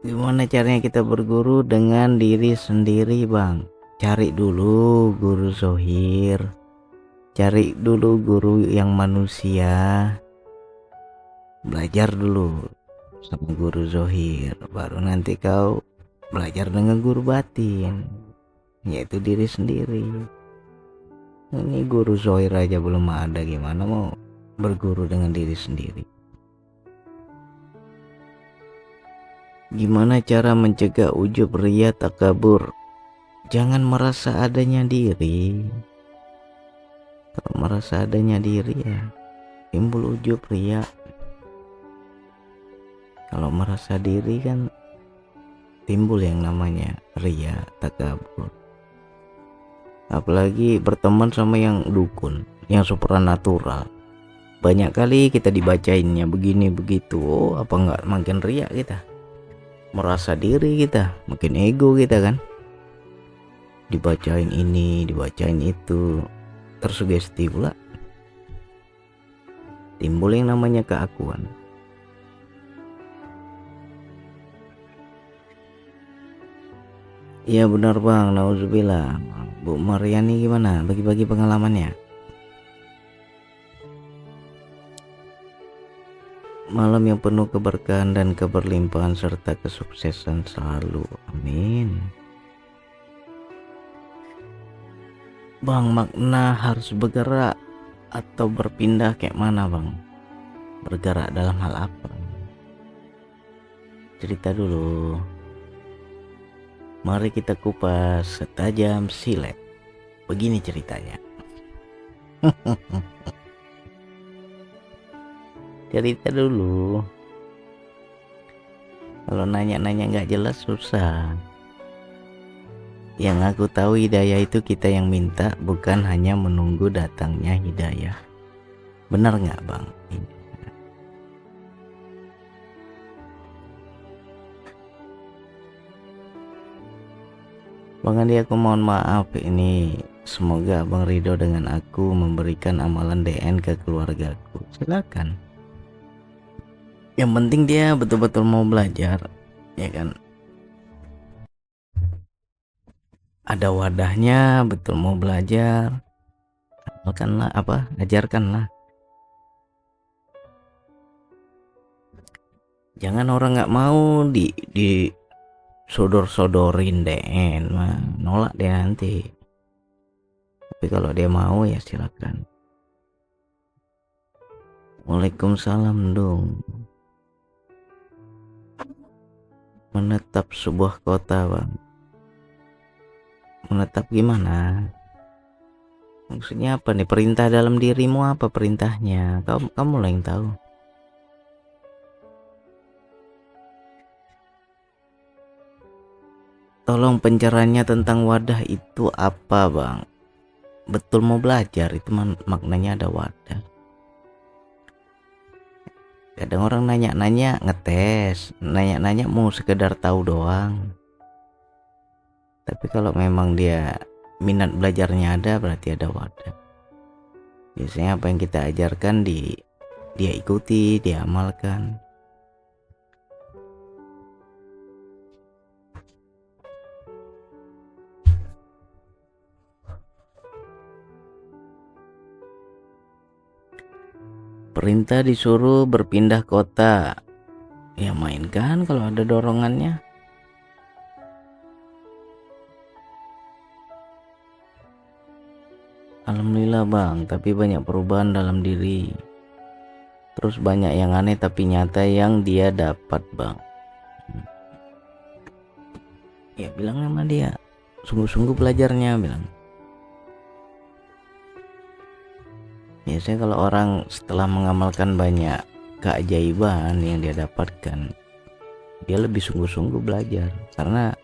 Gimana caranya kita berguru? Dengan diri sendiri, Bang. Cari dulu guru zohir, cari dulu guru yang manusia, belajar dulu sama guru zohir, baru nanti kau belajar dengan guru batin, yaitu diri sendiri. Ini guru zohir aja belum ada, gimana mau berguru dengan diri sendiri? Gimana cara mencegah ujub, riya, takabur? Jangan merasa adanya diri. Kalau merasa adanya diri ya timbul ujub, riya. Kalau merasa diri kan timbul yang namanya riya, takabur. Apalagi berteman sama yang dukun, yang supranatural. Banyak kali kita dibacainnya begini begitu. Oh, apa enggak makin riya kita? Merasa diri kita, makin ego kita kan? Dibacain ini, dibacain itu, tersugesti pula. Timbul yang namanya keakuan. Iya benar Bang, nauzubillah. Bu Mariani gimana? Bagi-bagi pengalamannya. Malam yang penuh keberkahan dan keberlimpahan serta kesuksesan selalu. Amin. Bang, makna harus bergerak atau berpindah kayak mana Bang? Bergerak dalam hal apa? Cerita dulu. Mari kita kupas setajam silet. Begini ceritanya. Cerita dulu. Kalau nanya-nanya nggak jelas susah. Yang aku tahu hidayah itu kita yang minta, bukan hanya menunggu datangnya hidayah. Benar nggak Bang? Bang Andi, aku mohon maaf ini. Semoga Bang Ridho dengan aku memberikan amalan DN ke keluargaku. Silakan. Yang penting dia betul-betul mau belajar, ya kan? Ada wadahnya, betul mau belajar. Amalkanlah ajarkanlah. Jangan orang nggak mau di sodor-sodorin DN mah, nolak dia nanti. Tapi kalau dia mau ya silakan. Waalaikumsalam dong. Menetap sebuah kota Bang. Menetap gimana? Maksudnya apa nih? Perintah dalam dirimu apa perintahnya? Kamu lah yang tahu. Tolong pencerahannya tentang wadah itu apa Bang? Betul mau belajar itu maknanya ada wadah. Kadang orang nanya-nanya ngetes, nanya-nanya mau sekedar tahu doang. Tapi kalau memang dia minat belajarnya ada, berarti ada wadah. Biasanya apa yang kita ajarkan dia ikuti, dia amalkan. Perintah disuruh berpindah kota. Ya mainkan kalau ada dorongannya. Alhamdulillah Bang, tapi banyak perubahan dalam diri. Terus banyak yang aneh tapi nyata yang dia dapat Bang. Ya bilang sama dia, sungguh-sungguh belajarnya bilang. Biasanya kalau orang setelah mengamalkan banyak keajaiban yang dia dapatkan, dia lebih sungguh-sungguh belajar karena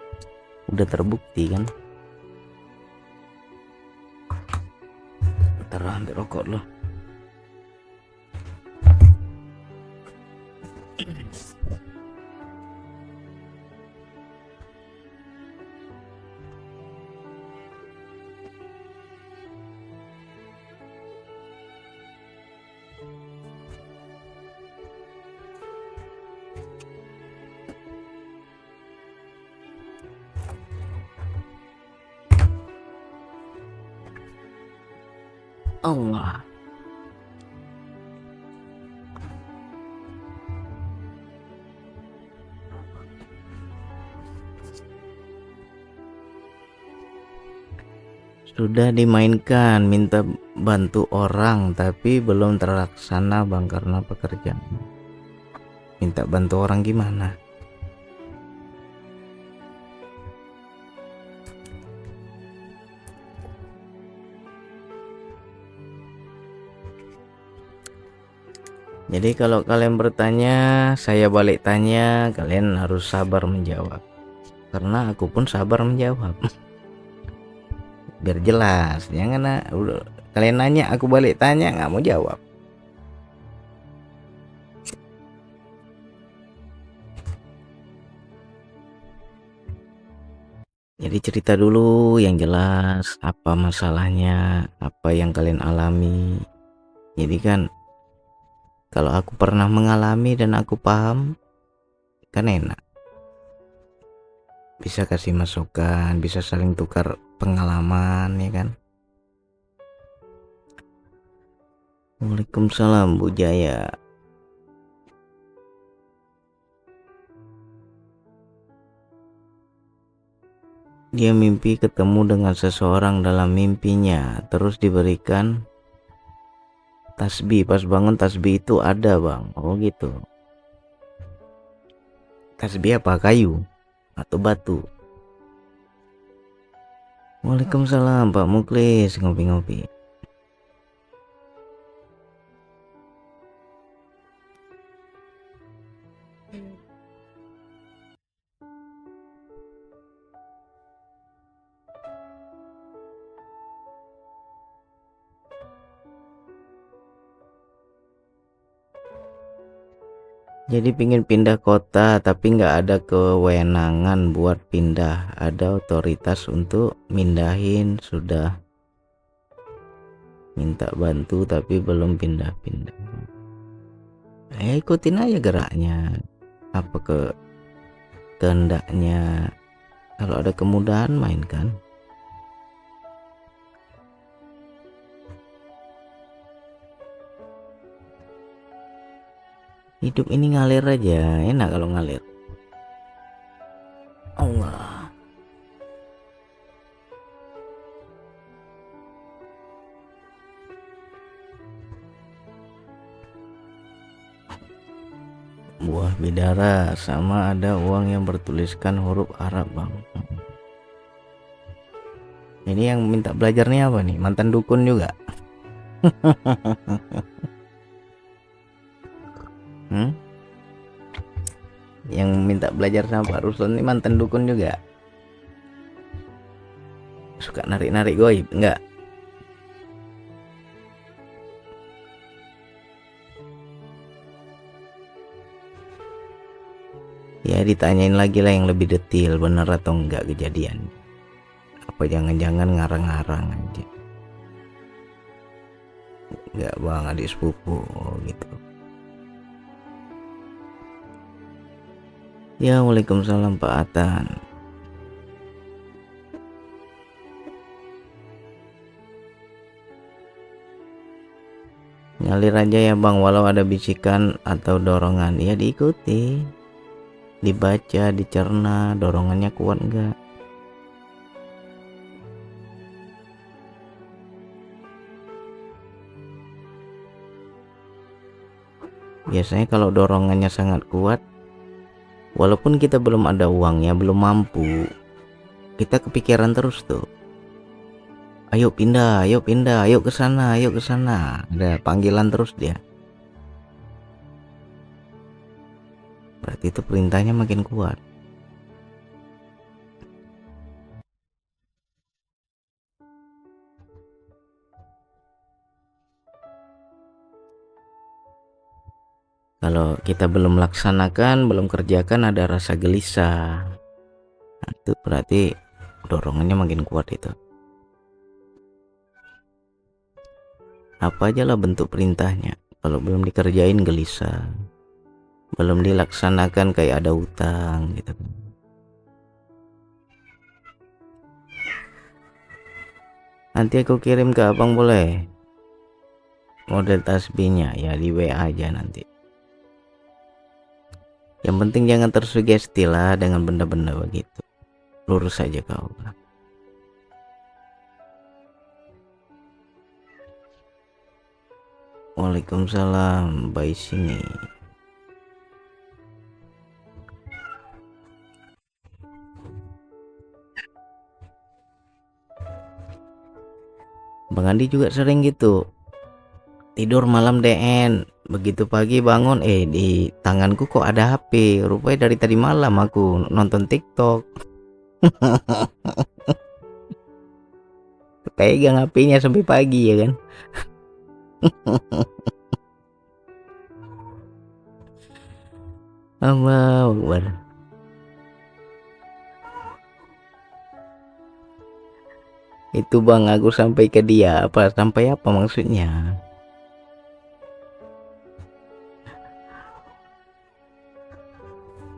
udah terbukti kan. Ntar ambil rokok loh. Allah. Sudah dimainkan minta bantu orang tapi belum terlaksana bang karena pekerjaan. Minta bantu orang gimana? Jadi kalau kalian bertanya, saya balik tanya, kalian harus sabar menjawab. Karena aku pun sabar menjawab. Biar jelas, jangan kalian nanya aku balik tanya nggak mau jawab. Jadi cerita dulu yang jelas, apa masalahnya, apa yang kalian alami. Jadi kan kalau aku pernah mengalami dan aku paham, kan enak. Bisa kasih masukan, bisa saling tukar pengalaman, ya kan. Waalaikumsalam Bu Jaya. Dia mimpi ketemu dengan seseorang dalam mimpinya, terus diberikan tasbih. Pas bangun tasbih itu ada bang. Oh gitu. Tasbih apa? Kayu atau batu? Waalaikumsalam Pak Muklis, ngopi-ngopi. Jadi pingin pindah kota tapi nggak ada kewenangan buat pindah. Ada otoritas untuk mindahin, sudah minta bantu tapi belum pindah-pindah. Ya ikutin aja geraknya, apa kehendaknya. Kalau ada kemudahan mainkan. Hidup ini ngalir aja, enak kalau ngalir. Allah. Buah bidara sama ada uang yang bertuliskan huruf Arab bang. Ini yang minta belajar nih apa nih? Mantan dukun juga? Yang minta belajar sama Pak Ruslan ini mantan dukun juga? Suka narik-narik goib? Enggak? Ya ditanyain lagi lah yang lebih detail, bener atau enggak kejadian. Apa jangan-jangan ngarang-ngarang aja? Enggak bang, adik sepupu gitu. Ya waalaikumsalam Pak Atan. Ngalir aja ya bang, walau ada bisikan atau dorongan ya diikuti, dibaca, dicerna, dorongannya kuat enggak. Biasanya kalau dorongannya sangat kuat, walaupun kita belum ada uangnya, belum mampu, kita kepikiran terus tuh. Ayo pindah, ayo ke sana, ayo ke sana. Ada panggilan terus dia. Berarti itu perintahnya makin kuat. Kalau kita belum laksanakan, belum kerjakan, ada rasa gelisah. Nah, itu berarti dorongannya makin kuat itu. Apa aja lah bentuk perintahnya, kalau belum dikerjain gelisah, belum dilaksanakan kayak ada utang gitu. Nanti aku kirim ke abang boleh? model tasbihnya ya di WA aja nanti. Yang penting jangan tersugesti lah dengan benda-benda begitu. Lurus saja kau. Waalaikumsalam, baik sini. Bang Andi juga sering gitu. Tidur malam DN, begitu pagi bangun di tanganku kok ada HP. Rupanya dari tadi malam aku nonton TikTok. Pegang HP-nya sampai pagi ya kan. Allahu Akbar. Itu bang, aku sampai ke dia sampai apa maksudnya?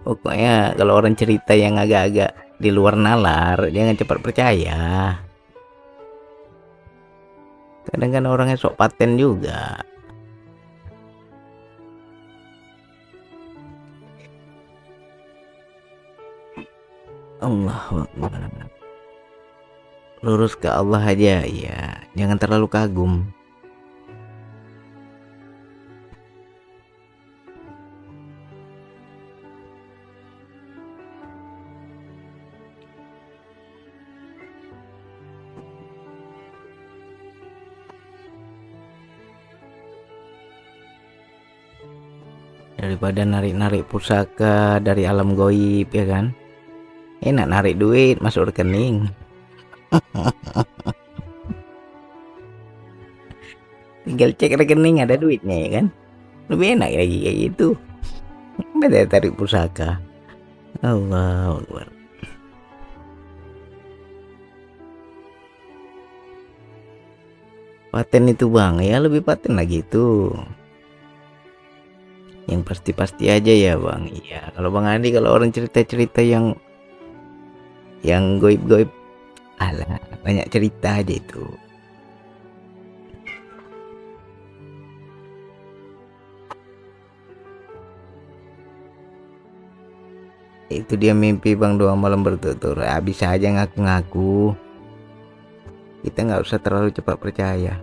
Pokoknya kalau orang cerita yang agak-agak di luar nalar, jangan cepat percaya. Kadang kan orangnya sok paten juga. Allahu Akbar. Lurus ke Allah aja ya, jangan terlalu kagum. Daripada narik-narik pusaka dari alam goib ya kan, enak narik duit masuk rekening. Tinggal cek rekening ada duitnya ya kan, lebih enak lagi kayak gitu. Beda tarik pusaka. Allahu Akbar. Paten itu bang ya, lebih paten lagi itu. Yang pasti-pasti aja ya bang. Iya, kalau Bang Andi kalau orang cerita-cerita yang goib-goib, alah banyak cerita aja itu. Itu dia mimpi bang 2 malam bertutur. Bisa aja ngaku-ngaku. Kita nggak usah terlalu cepat percaya.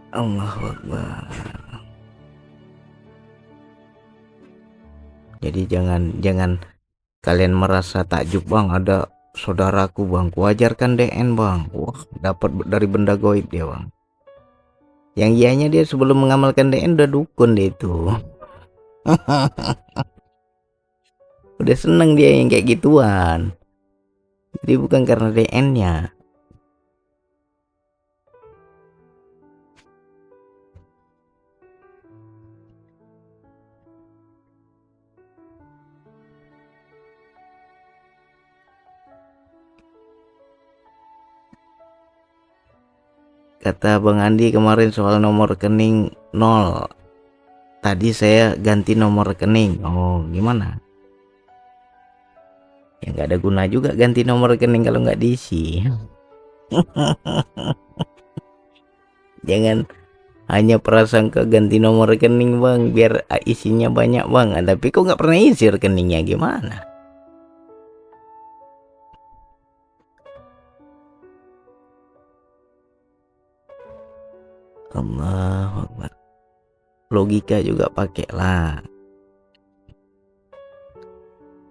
Allahu Akbar. Jadi jangan kalian merasa takjub bang, ada saudaraku bang, kuajarkan DN bang, wah dapat dari benda goib dia bang. Yang ianya dia sebelum mengamalkan DN udah dukun dia itu. Udah seneng dia yang kayak gituan. Jadi bukan karena DN-nya. Kata Bang Andi kemarin soal nomor rekening 0. Tadi saya ganti nomor rekening. Oh gimana? Ya nggak ada guna juga ganti nomor rekening kalau nggak diisi. Jangan hanya prasangka ganti nomor rekening bang biar isinya banyak bang, tapi kok nggak pernah isi rekeningnya, gimana? Allahu Akbar. Logika juga pakai lah.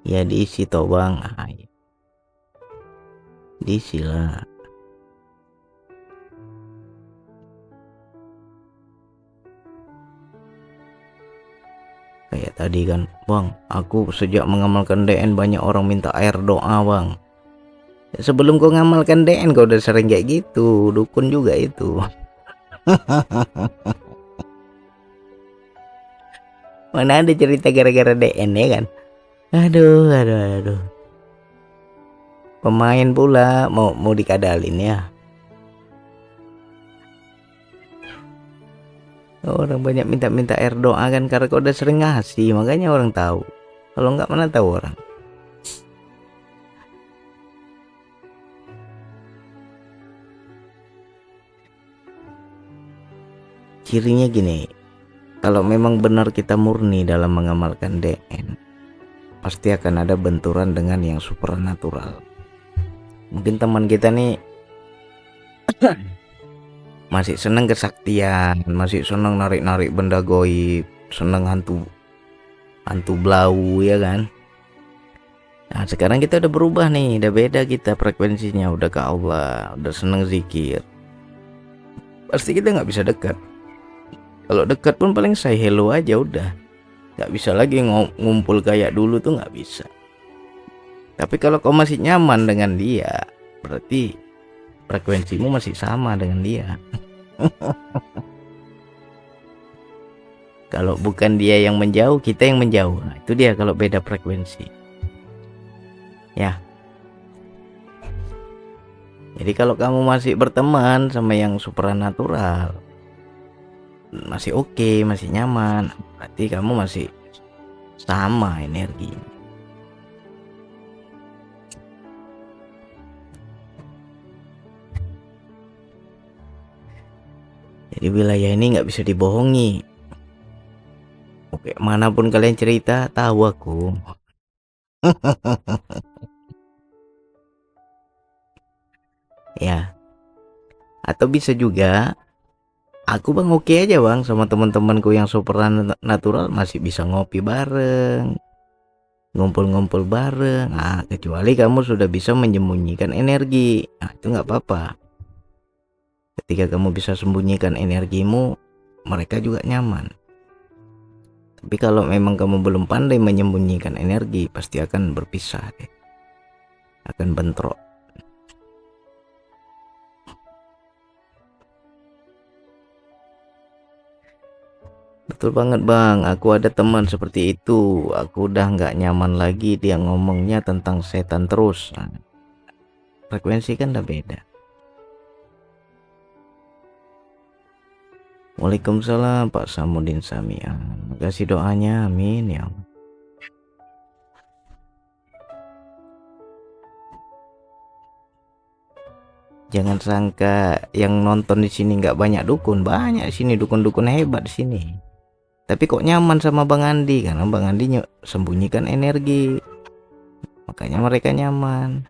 Ya diisi toh bang. Diisi lah. Kayak tadi kan bang, aku sejak mengamalkan DN banyak orang minta air doa bang. Sebelum kau ngamalkan DN kau udah sering kayak gitu, dukun juga itu. Mana ada cerita gara-gara DN ya kan? Aduh. Pemain pula mau dikadalin ya. Orang banyak minta air doa kan karena kau udah sering ngasih, makanya orang tahu. Kalau nggak mana tahu orang. Cirinya gini, kalau memang benar kita murni dalam mengamalkan DN, pasti akan ada benturan dengan yang supernatural. Mungkin teman kita nih masih seneng kesaktian, masih seneng narik-narik benda goib, seneng hantu blau ya kan. Nah sekarang kita udah berubah nih, udah beda kita frekuensinya, udah ke Allah, udah seneng zikir. Pasti kita nggak bisa dekat. Kalau dekat pun paling say hello aja udah. Nggak bisa lagi ngumpul kayak dulu tuh nggak bisa. Tapi kalau kau masih nyaman dengan dia, berarti frekuensimu masih sama dengan dia. Kalau bukan dia yang menjauh, kita yang menjauh. Nah, itu dia kalau beda frekuensi. Ya. Jadi kalau kamu masih berteman sama yang supernatural, masih oke, masih nyaman, berarti kamu masih sama energi. Jadi wilayah ini nggak bisa dibohongi. Oke, manapun kalian cerita, tahu aku. Ya, atau bisa juga aku bang oke aja bang sama teman-temanku yang supernatural, masih bisa ngopi bareng, ngumpul-ngumpul bareng. Nah, kecuali kamu sudah bisa menyembunyikan energi, nah itu nggak apa-apa. Ketika kamu bisa sembunyikan energimu, mereka juga nyaman. Tapi kalau memang kamu belum pandai menyembunyikan energi, pasti akan berpisah deh, akan bentrok. Betul banget bang, aku ada teman seperti itu. Aku udah nggak nyaman lagi dia ngomongnya tentang setan terus. Nah, frekuensi kan udah beda. Waalaikumsalam Pak Samudin Samian. Makasih doanya, amin ya Allah. Jangan sangka yang nonton di sini nggak banyak dukun, banyak di sini dukun-dukun hebat di sini. Tapi kok nyaman sama Bang Andi, karena Bang Andi sembunyikan energi, makanya mereka nyaman.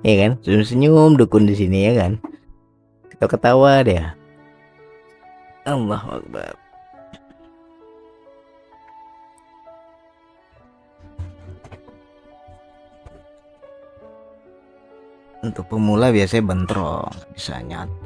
Ya kan, senyum-senyum dukun di sini ya kan, ketawa-ketawa dia. Allahu Akbar. Untuk pemula biasanya bentrok, bisa nyatu.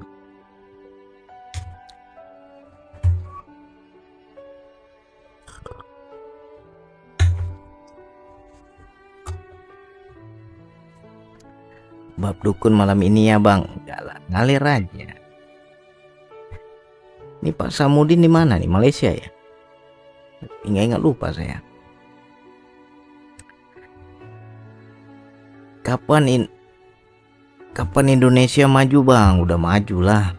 Bab dukun malam ini ya bang, jalan ngalir aja. Ini Pak Samudin di mana nih, Malaysia ya? Ingat lupa saya. Kapan Indonesia maju bang? Udah maju lah.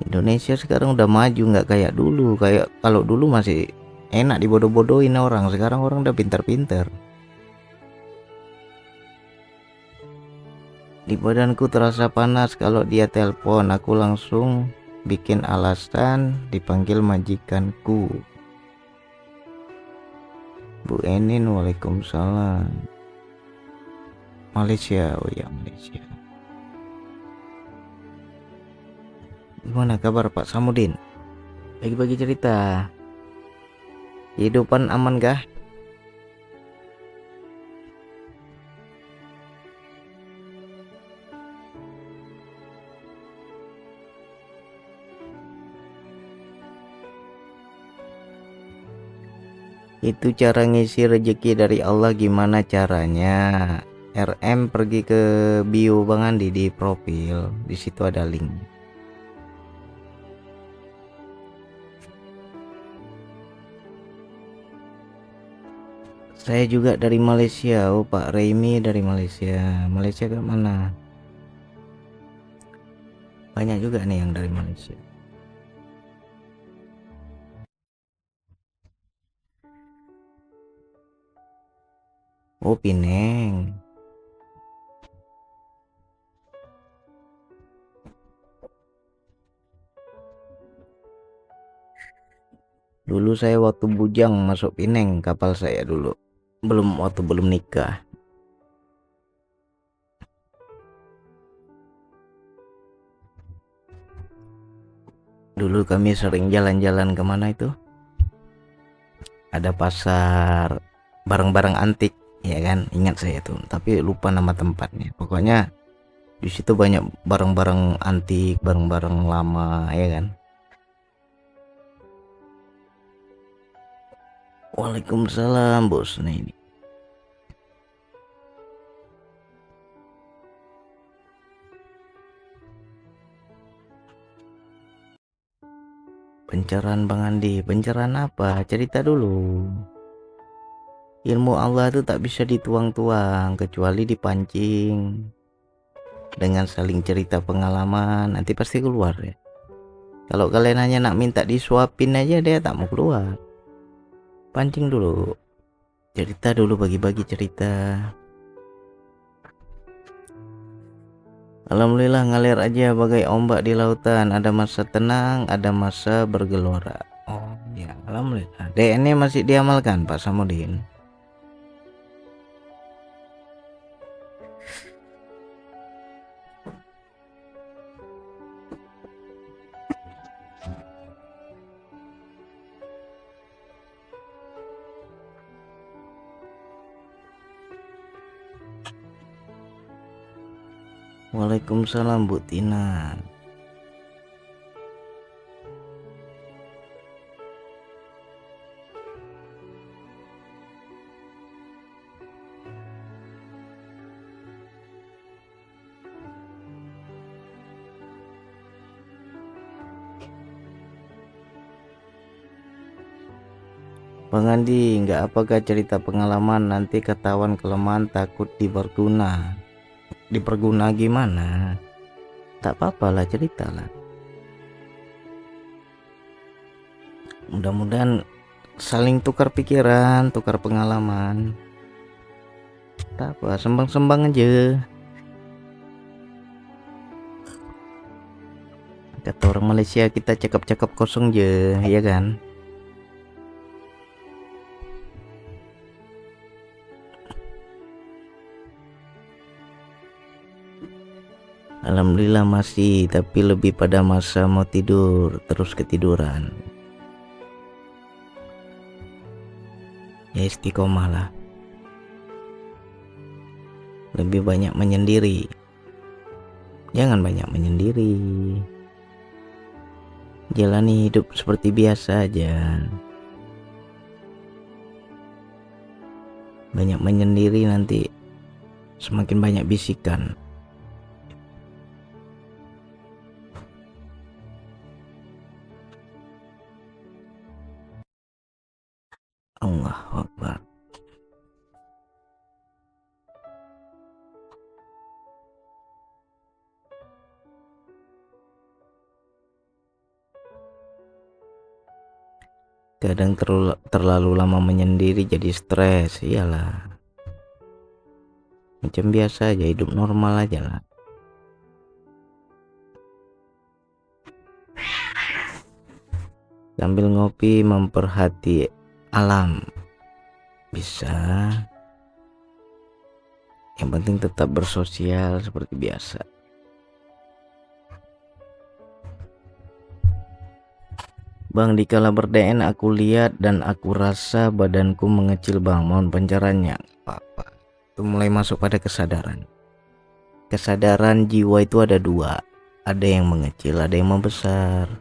Indonesia sekarang udah maju, nggak kayak dulu. Kayak kalau dulu masih enak dibodoh-bodohin orang, sekarang orang udah pintar-pintar. Di badanku terasa panas kalau dia telepon, aku langsung bikin alasan dipanggil majikanku. Bu Enin, waalaikumsalam. Malaysia, oh ya Malaysia. Gimana kabar Pak Samudin? Bagi-bagi cerita. Kehidupan aman kah? Itu cara ngisi rezeki dari Allah gimana caranya? RM pergi ke bio Bang Andi di profil, di situ ada link. Saya juga dari Malaysia. Oh Pak Remy dari Malaysia. Malaysia ke mana? Banyak juga nih yang dari Malaysia. Oh Pineng. Dulu saya waktu bujang masuk Pineng, kapal saya dulu. Waktu belum nikah. Dulu kami sering jalan-jalan kemana itu? Ada pasar barang-barang antik, ya kan? Ingat saya tuh, tapi lupa nama tempatnya. Pokoknya di situ banyak barang-barang antik, barang-barang lama, ya kan? Waalaikumsalam, bos. Nah ini pencerahan Bang Andi. Pencerahan apa? Cerita dulu. Ilmu Allah itu tak bisa dituang-tuang kecuali dipancing dengan saling cerita pengalaman, nanti pasti keluar ya. Kalau kalian hanya nak minta disuapin aja, dia tak mau keluar. Pancing dulu, cerita dulu, bagi-bagi cerita. Alhamdulillah ngalir aja bagai ombak di lautan, ada masa tenang, ada masa bergelora. Oh ya, alhamdulillah. DNA masih diamalkan Pak Samudin. Waalaikumsalam Bu Tina. Bang Andi, nggak apakah cerita pengalaman, nanti ketahuan kelemahan, takut diperguna gimana? Tak apa-apa lah, ceritalah. Mudah-mudahan saling tukar pikiran, tukar pengalaman. Tak apa, sembang-sembang aja. Kata orang Malaysia, kita cakap-cakap kosong je, ya kan? Alhamdulillah masih, tapi lebih pada masa mau tidur, terus ketiduran. Ya istiqomah lah. Lebih banyak menyendiri. Jangan banyak menyendiri. Jalani hidup seperti biasa aja. Banyak menyendiri nanti semakin banyak bisikan. Allahu Akbar. Kadang terlalu lama menyendiri jadi stres, iyalah. Macam biasa aja, hidup normal aja lah. Sambil ngopi memperhati alam. Bisa. Yang penting tetap bersosial seperti biasa. Bang, dikala ber-DN aku lihat dan aku rasa badanku mengecil bang. Mohon pencerahannya. Apa-apa. Itu mulai masuk pada kesadaran. Kesadaran jiwa itu ada dua. Ada yang mengecil, ada yang membesar.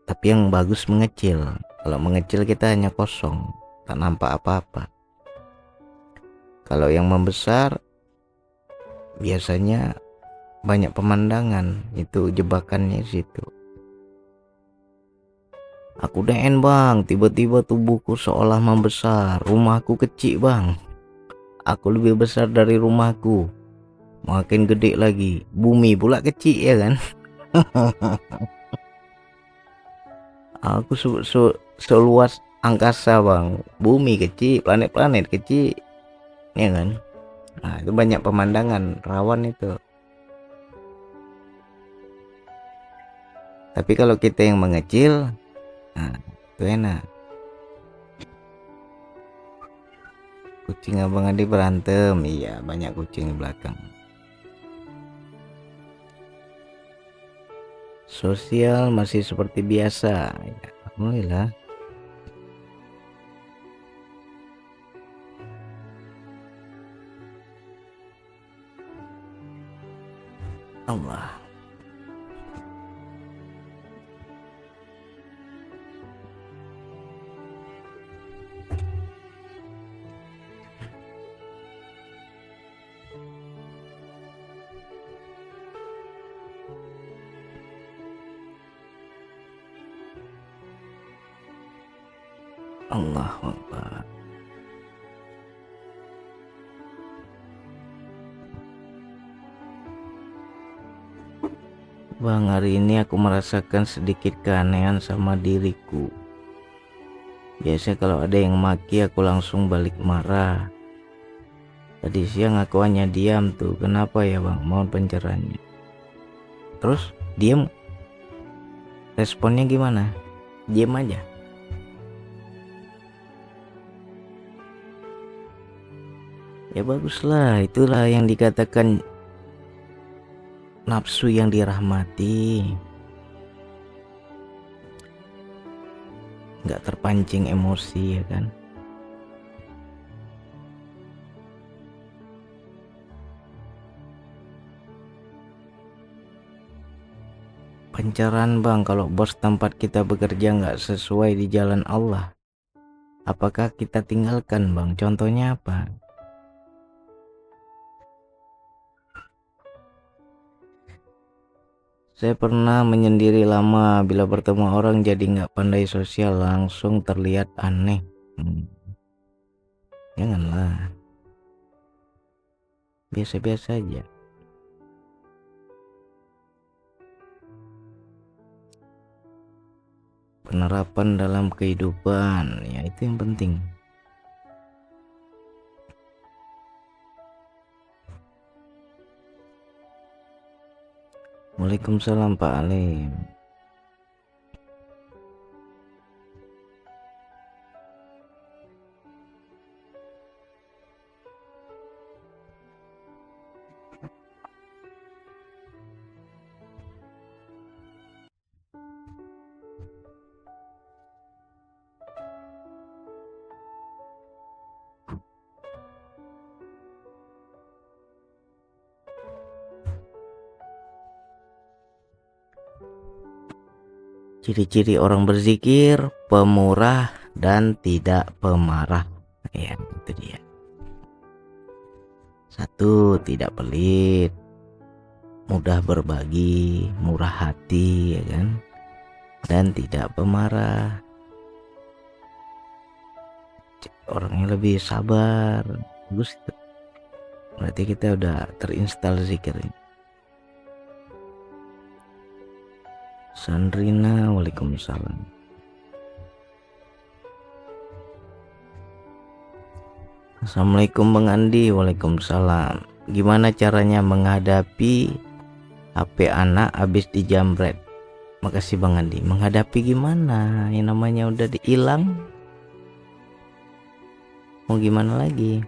Tapi yang bagus mengecil. Kalau mengecil kita hanya kosong, tak nampak apa-apa. Kalau yang membesar biasanya banyak pemandangan, itu jebakannya situ. Aku DN bang, tiba-tiba tubuhku seolah membesar. Rumahku kecil bang. Aku lebih besar dari rumahku. Makin gede lagi. Bumi pula kecil ya kan. Aku seluas angkasa bang. Bumi kecil, planet-planet kecil, ya kan. Nah itu banyak pemandangan rawan itu. Tapi kalau kita yang mengecil, nah itu enak. Kucing abang Adi berantem, iya banyak kucing di belakang. Sosial masih seperti biasa, ya, alhamdulillah. Allah. Allahu Akbar. Bang, hari ini aku merasakan sedikit keanehan sama diriku. Biasa kalau ada yang maki aku langsung balik marah. Tadi siang aku hanya diam tuh. Kenapa ya bang? Mohon pencerahannya. Terus diam. Responnya gimana? Diam aja. Ya baguslah, itulah yang dikatakan nafsu yang dirahmati. Nggak terpancing emosi ya kan. Pencerahan bang, kalau bos tempat kita bekerja nggak sesuai di jalan Allah, apakah kita tinggalkan bang? Contohnya apa? Saya pernah menyendiri lama, bila bertemu orang jadi nggak pandai sosial, langsung terlihat aneh. Janganlah, biasa-biasa aja. Penerapan dalam kehidupan, ya itu yang penting. Waalaikumsalam Pak Alim. Ciri-ciri orang berzikir, pemurah dan tidak pemarah. Ya, itu dia. 1, tidak pelit, mudah berbagi, murah hati, ya kan? Dan tidak pemarah. Orangnya lebih sabar. Bagus itu. Berarti kita udah terinstall zikir ini. Sandrina, waalaikumsalam. Assalamualaikum Bang Andi, waalaikumsalam. Gimana caranya menghadapi HP anak habis dijamret? Makasih Bang Andi. Menghadapi gimana? Yang namanya udah hilang. Mau gimana lagi?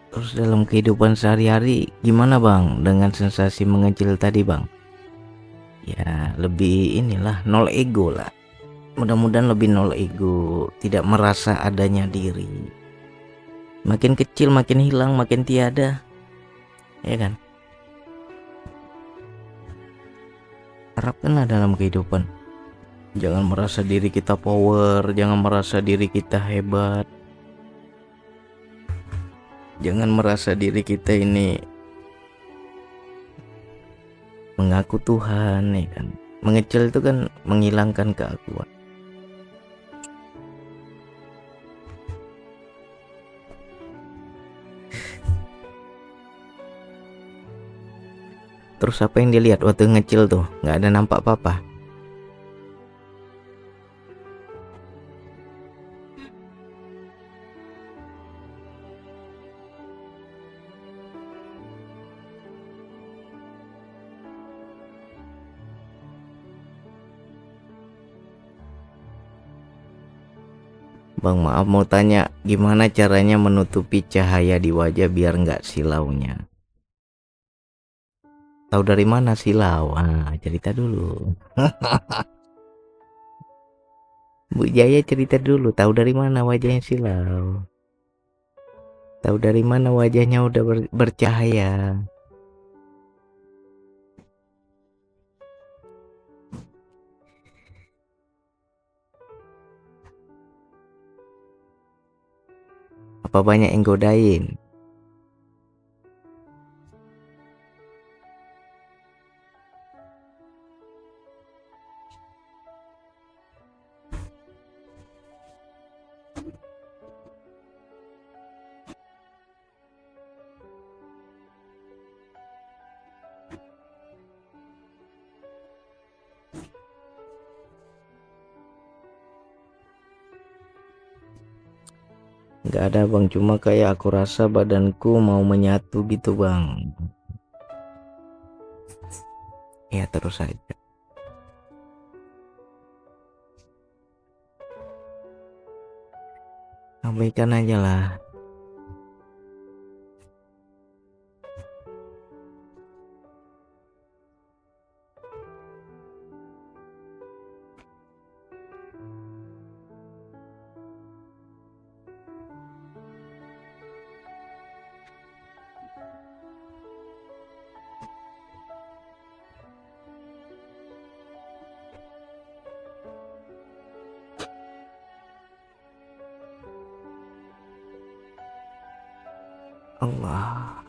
Terus dalam kehidupan sehari-hari gimana bang dengan sensasi mengecil tadi bang? Ya lebih inilah, nol ego lah. Mudah-mudahan lebih nol ego, tidak merasa adanya diri. Makin kecil makin hilang, makin tiada, ya kan? Harapkanlah dalam kehidupan, jangan merasa diri kita power, jangan merasa diri kita hebat. Jangan merasa diri kita ini mengaku Tuhan, ya kan. Mengecil itu kan menghilangkan keakuan. Terus apa yang dilihat waktu ngecil tuh? Nggak ada nampak apa-apa. Bang, maaf mau tanya, gimana caranya menutupi cahaya di wajah biar nggak silaunya? Tahu dari mana silau? Cerita dulu. Bu Jaya cerita dulu, tahu dari mana wajahnya silau? Tahu dari mana wajahnya udah bercahaya? Apa banyak yang godain? Nggak ada bang, cuma kayak aku rasa badanku mau menyatu gitu bang. Ya terus aja. Abaikan aja lah. Allah.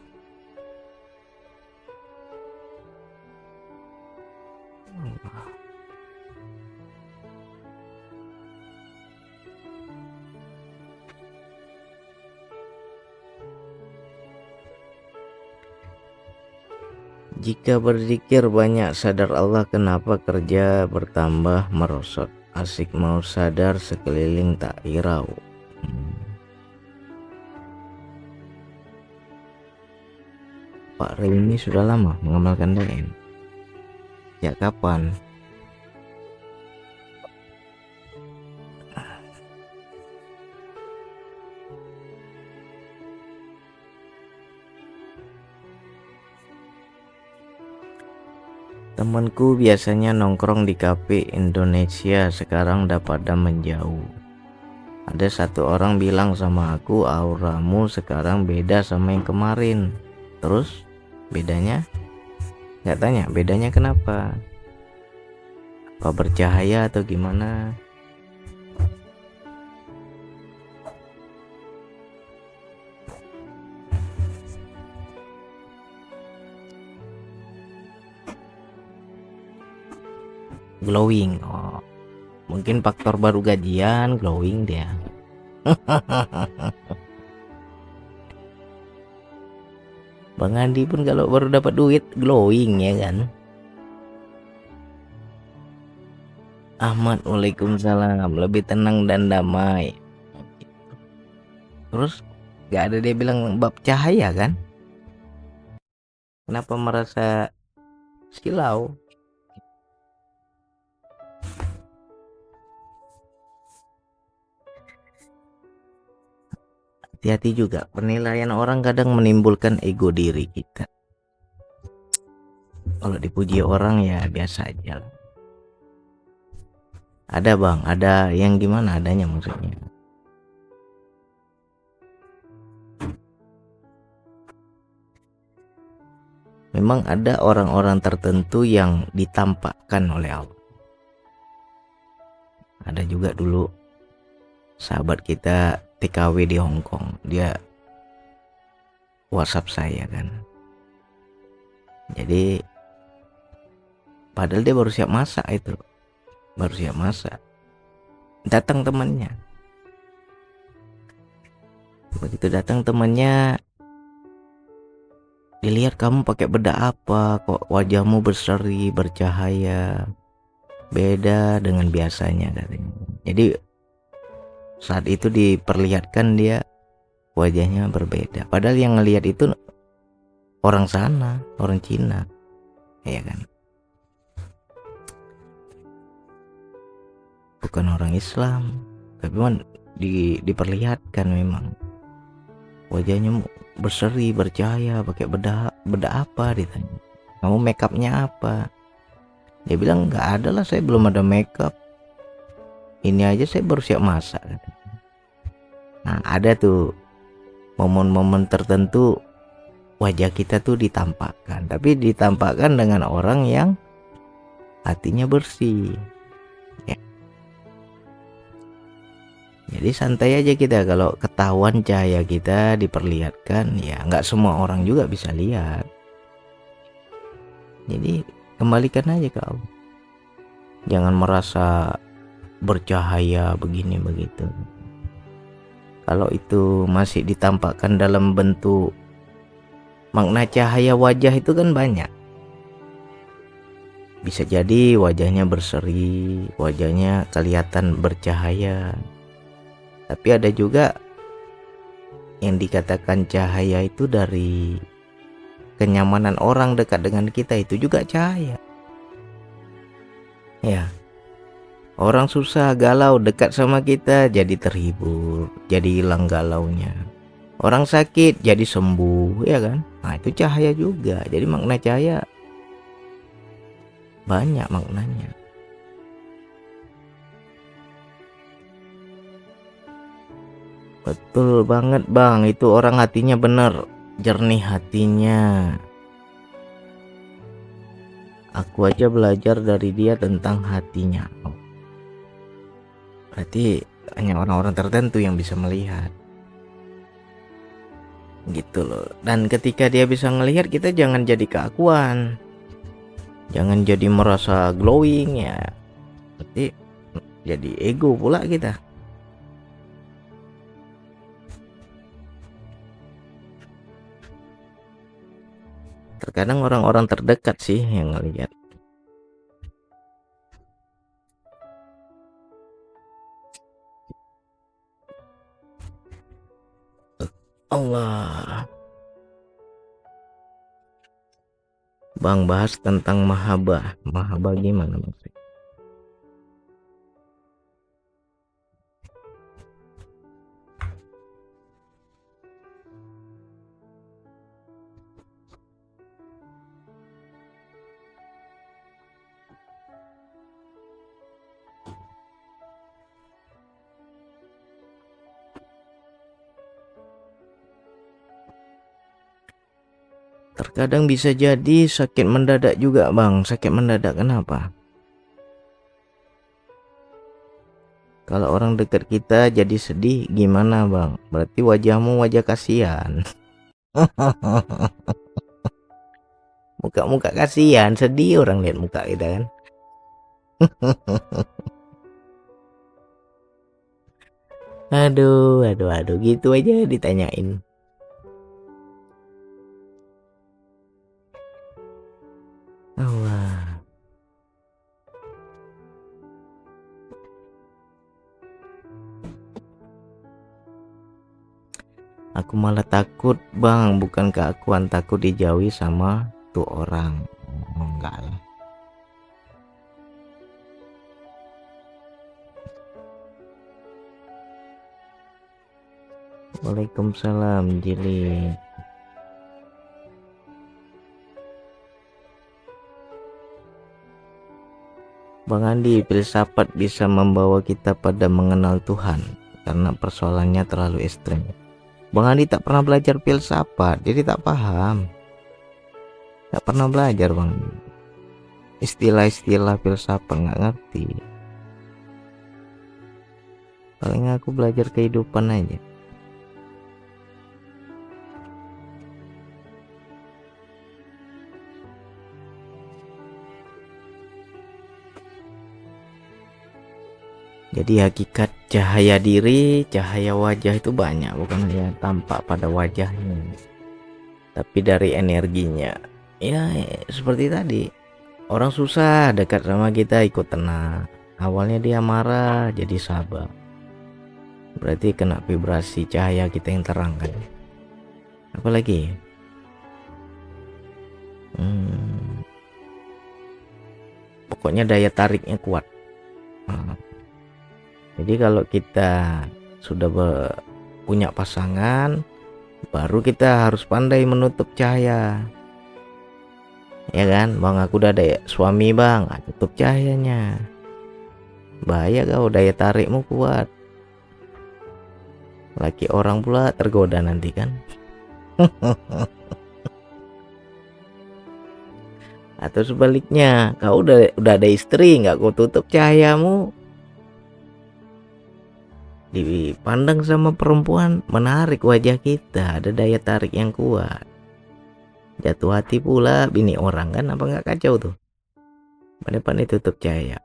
Jika berzikir banyak sadar Allah, kenapa kerja bertambah merosot? Asik mau sadar sekeliling tak irau. Pak Rey ini sudah lama mengamalkan DM. Ya kapan? Temanku biasanya nongkrong di kafe Indonesia, sekarang udah pada menjauh. Ada satu orang bilang sama aku, auramu sekarang beda sama yang kemarin. Terus bedanya? Gak tanya bedanya kenapa? Apa bercahaya atau gimana? Glowing. Oh, mungkin faktor baru gajian glowing dia. Bang Andi pun kalau baru dapat duit glowing ya kan. Ahmad, waalaikumsalam, lebih tenang dan damai. Terus gak ada dia bilang bab cahaya kan? Kenapa merasa silau? Hati-hati juga, penilaian orang kadang menimbulkan ego diri kita. Kalau dipuji orang ya biasa aja lah. Ada bang, ada yang gimana adanya maksudnya. Memang ada orang-orang tertentu yang ditampakkan oleh Allah. Ada juga dulu sahabat kita TKW di Hong Kong, dia WhatsApp saya kan. Jadi padahal dia baru siap masak itu. Baru siap masak. Datang temannya. Begitu datang temannya, dilihat kamu pakai bedak apa, kok wajahmu berseri, bercahaya, beda dengan biasanya katanya. Jadi saat itu diperlihatkan dia wajahnya berbeda. Padahal yang ngelihat itu orang sana, orang Cina, ya kan? Bukan orang Islam. Tapi diperlihatkan memang. Wajahnya berseri, bercahaya, pakai bedak apa ditanya. Kamu make upnya apa? Dia bilang nggak ada lah, saya belum ada make up. Ini aja saya baru siap masak. Nah ada tuh momen-momen tertentu wajah kita tuh ditampakkan, tapi ditampakkan dengan orang yang hatinya bersih ya. Jadi santai aja kita kalau ketahuan cahaya kita diperlihatkan, ya nggak semua orang juga bisa lihat. Jadi kembalikan aja ke Allah. Jangan merasa bercahaya begini begitu. Kalau itu masih ditampakkan dalam bentuk makna cahaya wajah itu kan banyak. Bisa jadi wajahnya berseri, wajahnya kelihatan bercahaya. Tapi ada juga yang dikatakan cahaya itu dari kenyamanan orang dekat dengan kita, itu juga cahaya. Ya. Orang susah, galau, dekat sama kita jadi terhibur, jadi hilang galaunya. Orang sakit jadi sembuh, ya kan? Nah, itu cahaya juga. Jadi makna cahaya banyak maknanya. Betul banget bang, itu orang hatinya bener, jernih hatinya. Aku aja belajar dari dia tentang hatinya. Berarti hanya orang-orang tertentu yang bisa melihat gitu loh. Dan ketika dia bisa ngelihat, kita jangan jadi keakuan, jangan jadi merasa glowing ya, berarti jadi ego pula kita. Terkadang orang-orang terdekat sih yang ngelihat. Allah. Bang, bahas tentang mahabbah. Mahabbah gimana maksudnya? Terkadang bisa jadi sakit mendadak juga bang. Sakit mendadak kenapa? Kalau orang dekat kita jadi sedih gimana bang? Berarti wajahmu wajah kasihan. Muka-muka kasihan, sedih orang lihat muka kita kan. Aduh, gitu aja ditanyain. Allah. Aku malah takut bang, bukan keakuan, takut dijauhi sama tuh orang. Enggak lah. Waalaikumsalam Jili. Bang Andi, filsafat bisa membawa kita pada mengenal Tuhan karena persoalannya terlalu ekstrem. Bang Andi tak pernah belajar filsafat, jadi tak paham. Tak pernah belajar bang. Istilah-istilah filsafat nggak ngerti. Paling aku belajar kehidupan aja. Jadi hakikat cahaya diri, cahaya wajah itu banyak, bukan hanya tampak pada wajahnya, tapi dari energinya. Ya seperti tadi, orang susah dekat sama kita ikut tenang. Awalnya dia marah jadi sabar. Berarti kena vibrasi cahaya kita yang terang kan. Apalagi pokoknya daya tariknya kuat. Jadi kalau kita sudah punya pasangan, baru kita harus pandai menutup cahaya. Ya kan, bang, aku udah ada suami bang, tutup cahayanya. Bahaya kau, daya tarikmu kuat. Laki orang pula tergoda nanti kan. Atau sebaliknya, kau udah ada istri, nggak kau tutup cahayamu, dipandang sama perempuan, menarik wajah kita, ada daya tarik yang kuat. Jatuh hati pula bini orang kan, apa nggak kacau tuh? Pandai-pandai tutup cahaya.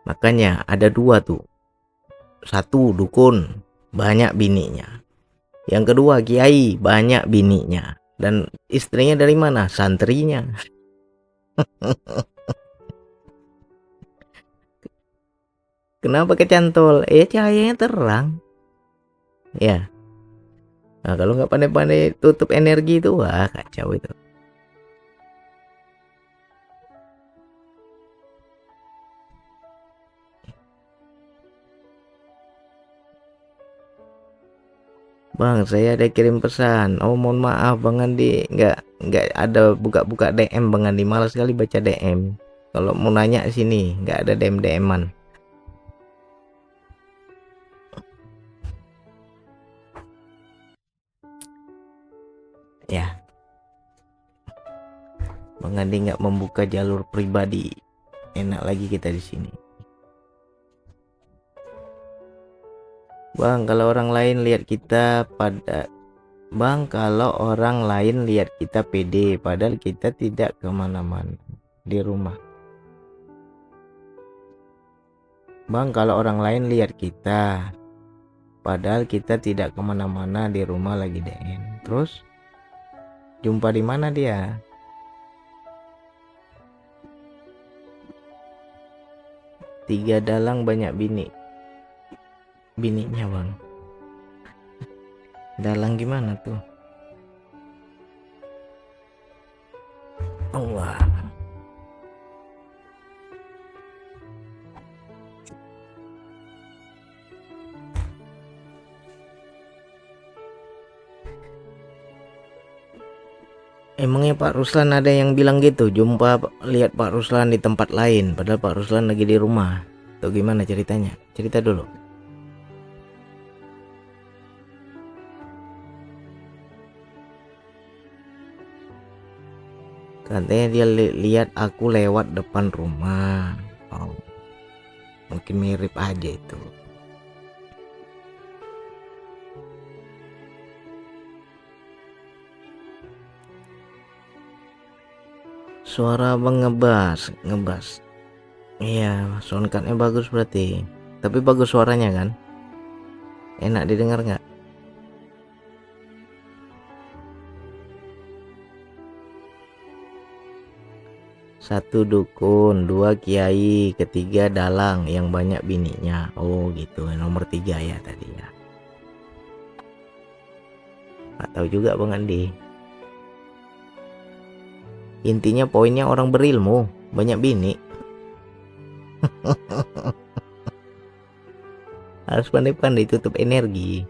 Makanya ada dua tuh. Satu, dukun, banyak bininya. Yang kedua, kiai, banyak bininya. Dan istrinya dari mana? Santrinya. Kenapa kecantol? Cahayanya terang. Ya. Nah, kalau nggak pandai-pandai tutup energi itu, wah kacau itu. Bang, saya ada kirim pesan. Oh, mohon maaf Bang Andi, nggak ada buka-buka DM Bang Andi, malas sekali baca DM. Kalau mau nanya sini, nggak ada DM-DM-an. Ya. Bang Andi nggak membuka jalur pribadi. Enak lagi kita di sini. Bang, kalau orang lain lihat kita pede, padahal kita tidak kemana-mana di rumah. Bang, kalau orang lain lihat kita, padahal kita tidak kemana-mana di rumah lagi DM. Terus, jumpa di mana dia? Tiga dalang banyak bininya bang. Dalang gimana tuh? Allah. Emangnya Pak Ruslan ada yang bilang gitu, lihat Pak Ruslan di tempat lain, padahal Pak Ruslan lagi di rumah? Atau gimana ceritanya? Cerita dulu. Katanya dia lihat aku lewat depan rumah. Oh, mungkin mirip aja itu. Suara abang ngebas. Iya, soundcardnya bagus berarti. Tapi bagus suaranya kan? Enak didengar nggak? Satu dukun, dua kiai, ketiga dalang yang banyak bininya. Oh gitu, nomor 3 ya tadi ya. Nggak tahu juga Bang Andi. Intinya poinnya orang berilmu, banyak bini. Harus pandai-pandai tutup energi.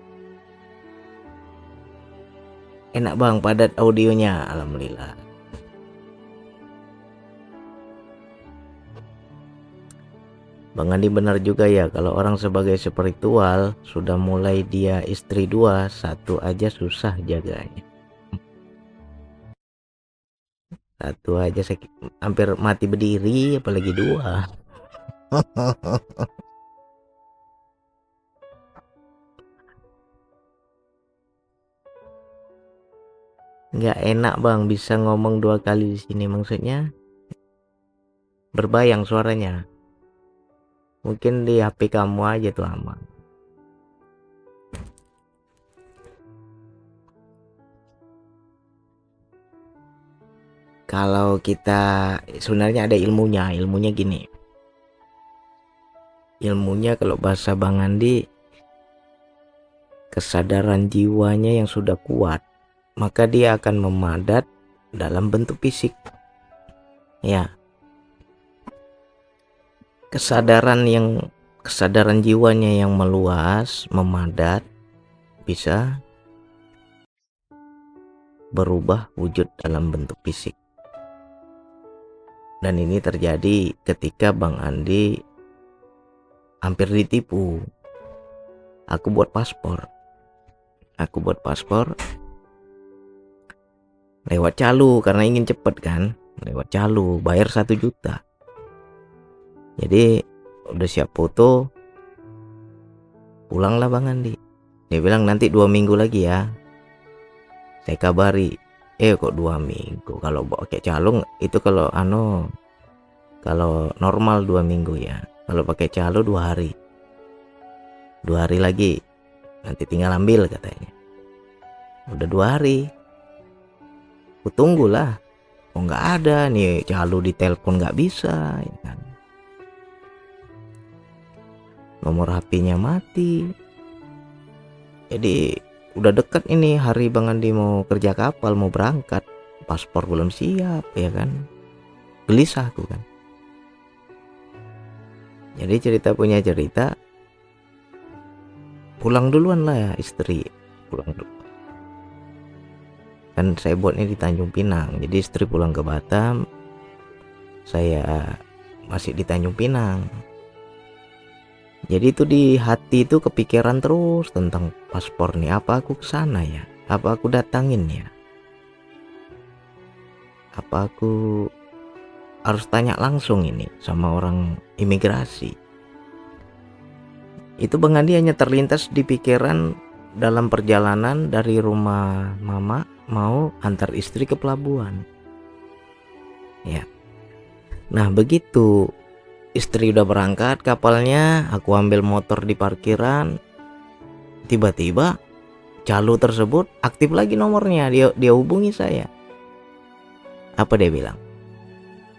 Enak bang, padat audionya, alhamdulillah. Bang Andi benar juga ya, kalau orang sebagai spiritual sudah mulai dia istri 2, 1 aja susah jaganya. 1 aja hampir mati berdiri, apalagi 2. Nggak enak bang, bisa ngomong 2 kali di sini, maksudnya berbayang suaranya. Mungkin di HP kamu aja tuh aman. Kalau kita sebenarnya ada ilmunya gini. Ilmunya kalau bahasa Bang Andi, kesadaran jiwanya yang sudah kuat, maka dia akan memadat dalam bentuk fisik. Ya. Kesadaran yang kesadaran jiwanya yang meluas, memadat, bisa berubah wujud dalam bentuk fisik. Dan ini terjadi ketika Bang Andi hampir ditipu. Aku buat paspor lewat Calu karena ingin cepet kan, lewat Calu bayar 1 juta. Jadi udah siap foto, pulanglah Bang Andi. Dia bilang nanti 2 minggu lagi ya, saya kabari. Kok 2 minggu? Kalau pakai calung itu kalau normal 2 minggu ya. Kalau pakai calo 2 hari. 2 hari lagi. Nanti tinggal ambil katanya. Udah 2 hari. Kutunggulah. Oh nggak ada nih, calo di telepon nggak bisa ya kan. Nomor HP-nya mati. Jadi udah dekat ini hari Bang Andi mau kerja kapal, mau berangkat, paspor belum siap ya kan. Gelisah aku kan. Jadi cerita punya cerita, pulang duluan lah ya istri, pulang dulu. Kan saya buatnya di Tanjung Pinang, jadi istri pulang ke Batam, saya masih di Tanjung Pinang. Jadi itu di hati itu kepikiran terus tentang paspor nih. Apa aku kesana ya? Apa aku datangin ya? Apa aku harus tanya langsung ini sama orang imigrasi? Itu Bang Andi hanya terlintas di pikiran dalam perjalanan dari rumah mama mau antar istri ke pelabuhan. Ya. Nah begitu istri udah berangkat kapalnya, aku ambil motor di parkiran. Tiba-tiba calo tersebut aktif lagi nomornya, dia hubungi saya. Apa dia bilang?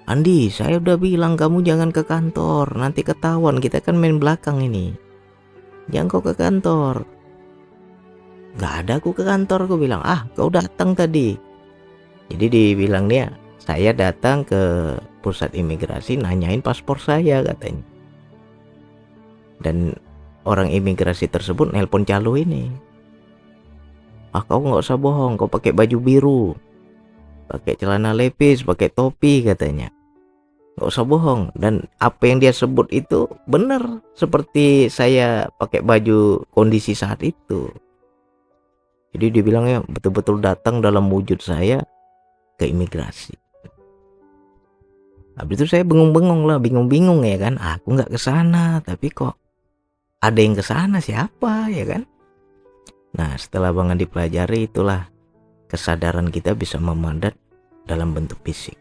Andi, saya udah bilang kamu jangan ke kantor, nanti ketahuan, kita kan main belakang ini. Jangan kau ke kantor. Gak ada aku ke kantor, aku bilang. Kau datang tadi. Jadi dibilang dia, saya datang ke pusat imigrasi nanyain paspor saya katanya. Dan orang imigrasi tersebut nelpon calo ini. Kau nggak usah bohong, kau pakai baju biru, pakai celana levis, pakai topi katanya. Nggak usah bohong. Dan apa yang dia sebut itu benar seperti saya pakai baju kondisi saat itu. Jadi dia bilangnya betul-betul datang dalam wujud saya ke imigrasi. Habis itu saya bingung-bingung ya kan. Aku nggak kesana, tapi kok ada yang kesana, siapa ya kan. Nah setelah Bang Andi pelajari, itulah kesadaran kita bisa memadat dalam bentuk fisik.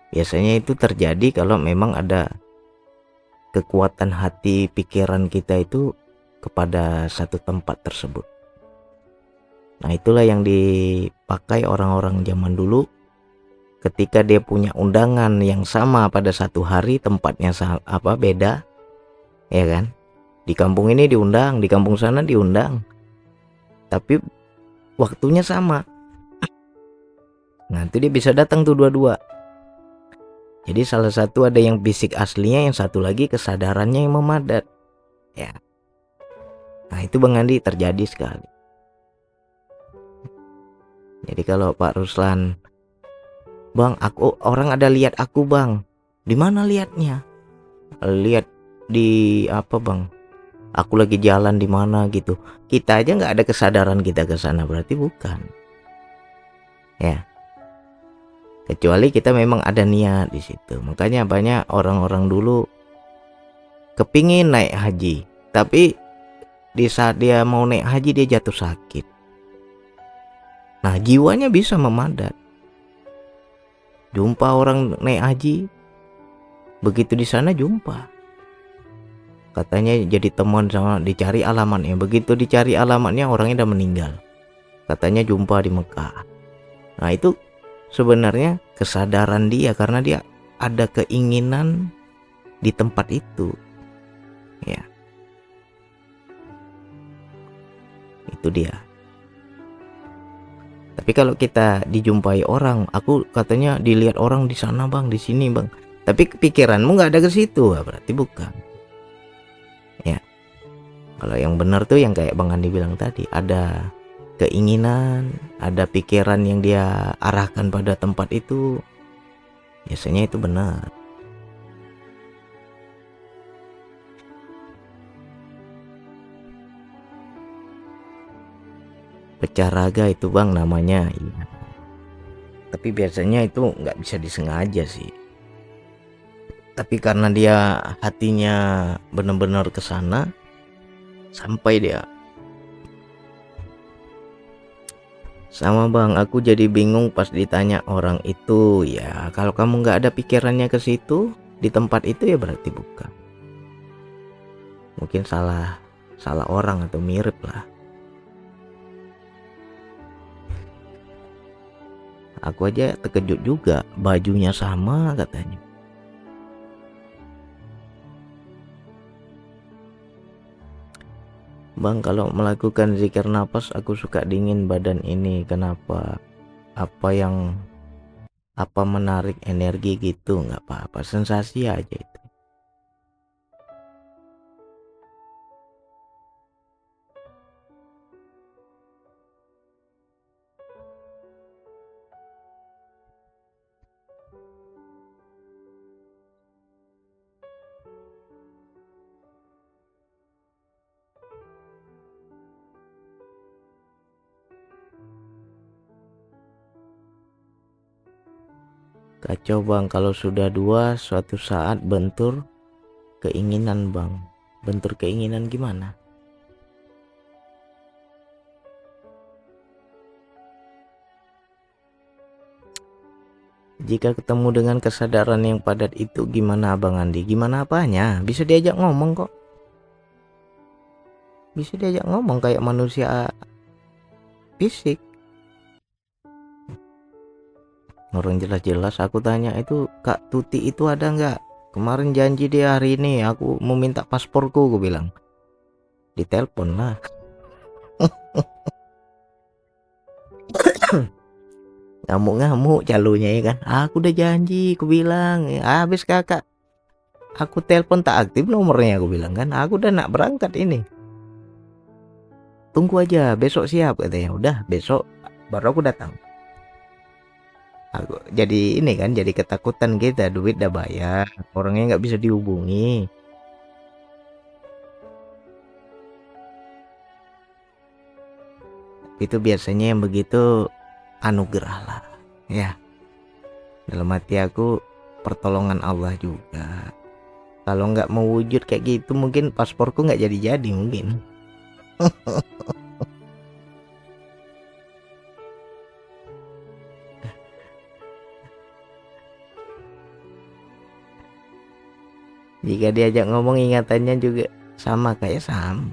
Biasanya itu terjadi kalau memang ada kekuatan hati pikiran kita itu kepada satu tempat tersebut. Nah itulah yang dipakai orang-orang zaman dulu. Ketika dia punya undangan yang sama pada satu hari, tempatnya beda, ya kan? Di kampung ini diundang, di kampung sana diundang, tapi waktunya sama. Nanti dia bisa datang tuh dua-dua. Jadi salah satu ada yang fisik aslinya, yang satu lagi kesadarannya yang memadat, ya. Nah itu Bang Andi terjadi sekali. Jadi kalau Pak Ruslan, Bang, orang ada lihat aku Bang. Di mana lihatnya? Lihat di apa Bang? Aku lagi jalan di mana gitu. Kita aja nggak ada kesadaran kita ke sana, berarti bukan. Ya. Kecuali kita memang ada niat di situ. Makanya banyak orang-orang dulu kepingin naik haji, tapi di saat dia mau naik haji dia jatuh sakit. Nah, jiwanya bisa memadat. Jumpa orang naik haji, begitu di sana jumpa, katanya jadi teman sama, dicari alamatnya. Begitu dicari alamatnya orangnya udah meninggal, katanya jumpa di Mekah. Nah itu sebenarnya kesadaran dia, karena dia ada keinginan di tempat itu, ya. Itu dia. Tapi kalau kita dijumpai orang, aku katanya dilihat orang di sana Bang, di sini Bang, tapi pikiranmu nggak ada ke situ, berarti bukan. Kalau yang benar tuh yang kayak Bang Andi bilang tadi, ada keinginan, ada pikiran yang dia arahkan pada tempat itu, biasanya itu benar. Pecah raga itu Bang namanya, iya. Tapi biasanya itu nggak bisa disengaja sih. Tapi karena dia hatinya benar-benar ke sana, sampai dia. Sama Bang, aku jadi bingung pas ditanya orang itu. Ya kalau kamu nggak ada pikirannya ke situ, di tempat itu ya berarti bukan. Mungkin salah orang atau mirip lah. Aku aja terkejut juga, bajunya sama katanya. Bang, kalau melakukan zikir napas aku suka dingin badan ini. Kenapa? Apa menarik energi gitu? Nggak apa-apa, sensasi aja itu. Kacau Bang, kalau sudah dua suatu saat bentur keinginan Bang. Bentur keinginan gimana? Jika ketemu dengan kesadaran yang padat itu gimana Bang Andi? Gimana apanya? Bisa diajak ngomong kok. Bisa diajak ngomong kayak manusia fisik. Orang jelas-jelas aku tanya itu, Kak Tuti itu ada nggak? Kemarin janji dia hari ini aku mau minta pasporku, gue bilang. Ditelepon lah. Ngamuk-ngamuk calonnya ya kan. Aku udah janji, aku bilang. Habis kakak aku telepon tak aktif nomornya, aku bilang kan. Aku udah nak berangkat ini. Tunggu aja, besok siap katanya. Udah besok baru aku datang. Aku jadi ini kan, jadi ketakutan kita, duit udah bayar, orangnya nggak bisa dihubungi. Itu biasanya yang begitu anugerah lah ya, dalam hati aku pertolongan Allah juga. Kalau nggak mau wujud kayak gitu mungkin pasporku nggak jadi mungkin. Jika diajak ngomong ingatannya juga sama kayak sama.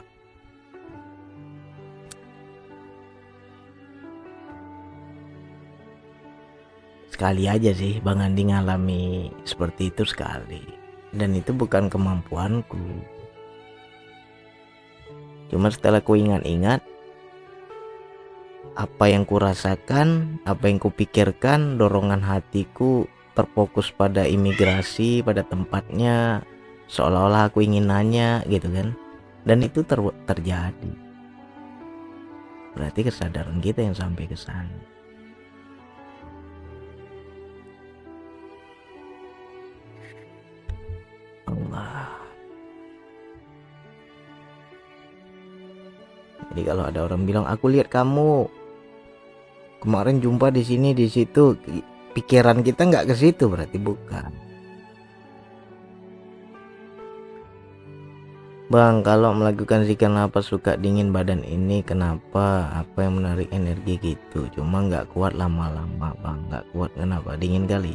Sekali aja sih Bang Andi ngalami seperti itu sekali. Dan itu bukan kemampuanku. Cuma setelah ku ingat-ingat, apa yang ku rasakan, apa yang ku pikirkan, dorongan hatiku terfokus pada imigrasi, pada tempatnya, seolah-olah aku ingin nanya gitu kan. Dan itu terjadi. Berarti kesadaran kita yang sampai ke sana. Allah. Jadi kalau ada orang bilang aku lihat kamu kemarin jumpa di sini di situ, pikiran kita nggak ke situ, berarti bukan. Bang, kalau melakukan zikir napas suka dingin badan ini, kenapa? Apa yang menarik energi gitu? Cuma nggak kuat lama-lama Bang, nggak kuat. Kenapa? Dingin kali.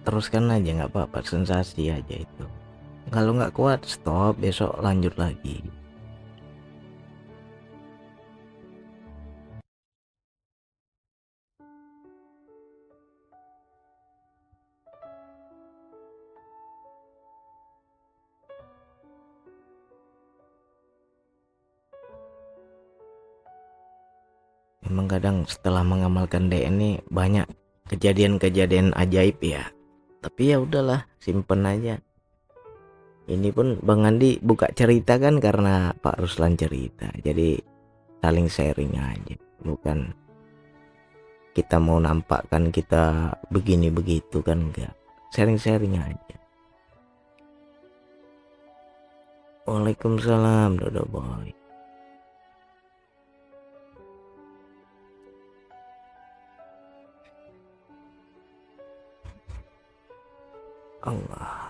Teruskan aja nggak apa-apa, sensasi aja itu. Kalau nggak kuat stop, besok lanjut lagi. Memang kadang setelah mengamalkan DN ini banyak kejadian-kejadian ajaib ya. Tapi ya udahlah, simpen aja. Ini pun Bang Andi buka cerita kan karena Pak Ruslan cerita, jadi saling sharing aja, bukan kita mau nampakkan kita begini begitu kan, enggak, sharing-sharing aja. Waalaikumsalam Dodo Boy. Allah.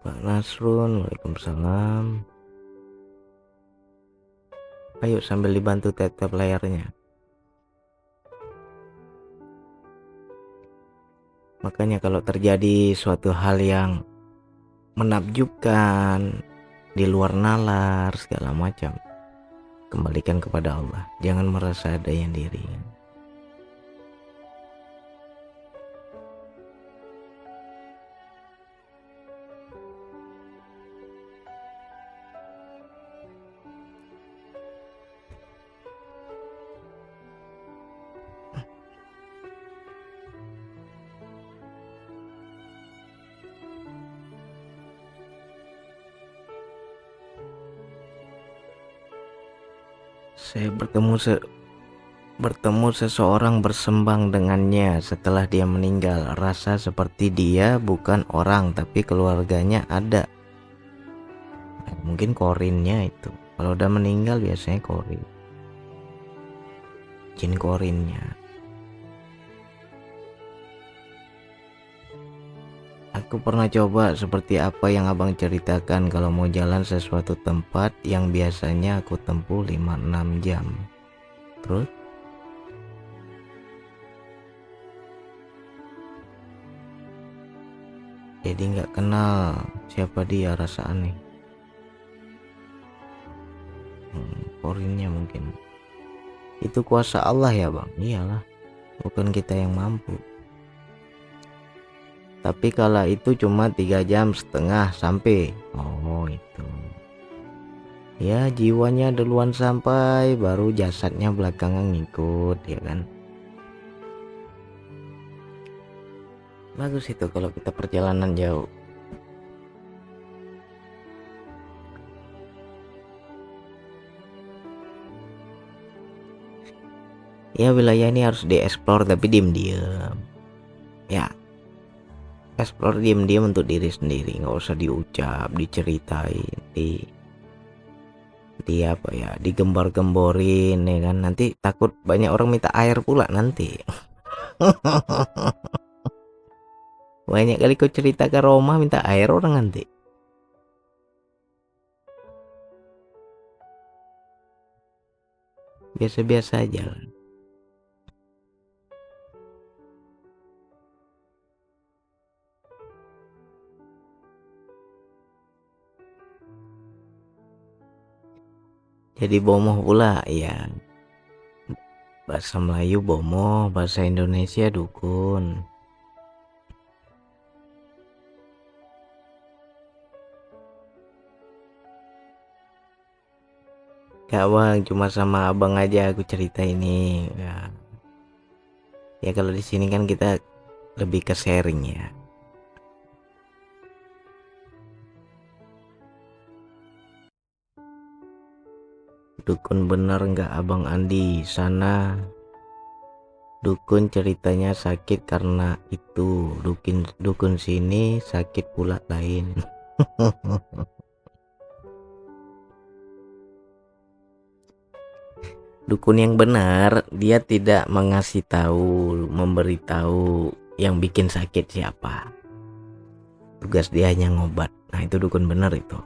Pak Nasrun, waalaikumsalam. Ayo sambil dibantu tap layarnya. Makanya kalau terjadi suatu hal yang menakjubkan, di luar nalar segala macam, kembalikan kepada Allah. Jangan merasa ada yang diri. Saya bertemu seseorang bersembang dengannya setelah dia meninggal. Rasa seperti dia bukan orang tapi keluarganya ada. Nah, mungkin korinnya itu. Kalau udah meninggal biasanya korin. Jin korinnya. Aku pernah coba seperti apa yang abang ceritakan, kalau mau jalan sesuatu tempat yang biasanya aku tempuh 5-6 jam. Terus? Jadi nggak kenal siapa dia, rasa aneh. Korinnya mungkin. Itu kuasa Allah ya bang? Iyalah, bukan kita yang mampu. Tapi kala itu cuma 3,5 jam sampai. Oh itu. Ya jiwanya duluan sampai, baru jasadnya belakangan ngikut ya kan. Bagus itu kalau kita perjalanan jauh. Ya wilayah ini harus dieksplor tapi diem-diem. Ya, explore diem-diem untuk diri sendiri, nggak usah diucap, diceritain, di apa ya, digembar-gemborin ya kan. Nanti takut banyak orang minta air pula nanti. Banyak kali kau cerita ke Roma minta air orang nanti. Biasa-biasa aja lah. Jadi bomoh pula ya. Bahasa Melayu bomoh, bahasa Indonesia dukun. Gak bang, cuma sama abang aja aku cerita ini ya. Ya kalau di sini kan kita lebih ke sharing ya. Dukun bener nggak abang Andi? Sana dukun ceritanya sakit karena itu, dukun sini sakit pula lain. Dukun yang benar dia tidak mengasih tahu, memberitahu yang bikin sakit siapa. Tugas dia hanya ngobat. Nah itu dukun benar itu.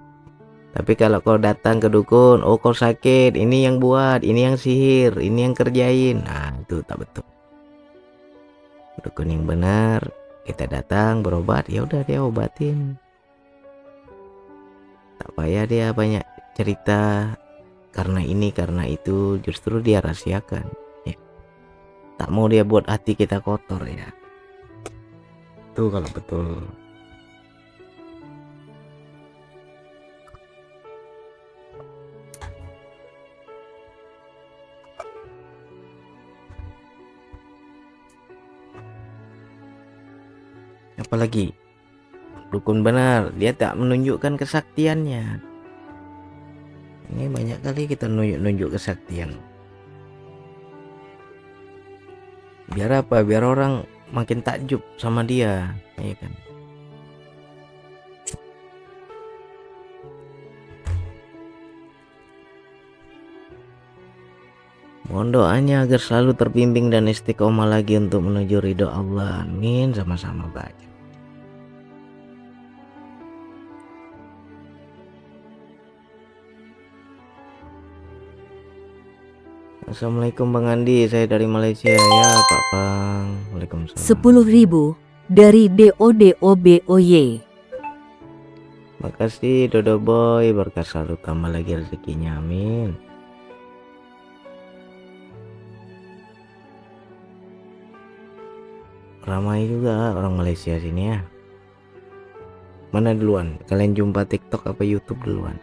Tapi kalau kau datang ke dukun, oh kau sakit, ini yang buat, ini yang sihir, ini yang kerjain, nah itu tak betul. Dukun yang benar, kita datang berobat, ya udah dia obatin. Tak payah dia banyak cerita karena ini karena itu, justru dia rahasiakan. Ya. tak mau dia buat hati kita kotor ya. Tuh kalau betul. Apalagi dukun benar, dia tak menunjukkan kesaktiannya. Ini banyak kali kita nunjuk kesaktian. Biar apa? Biar orang makin takjub sama dia, ya kan? Mohon doanya agar selalu terbimbing dan istiqomah lagi untuk menuju ridho Allah. Amin. Sama-sama baca. Assalamualaikum Bang Andi, saya dari Malaysia ya Pak Pang. Waalaikumsalam. 10.000 dari DODOBOY. Makasih Dodo Boy, berkah selalu tambah lagi rezekinya, amin. Ramai juga orang Malaysia sini ya. Mana duluan? Kalian jumpa TikTok apa YouTube duluan?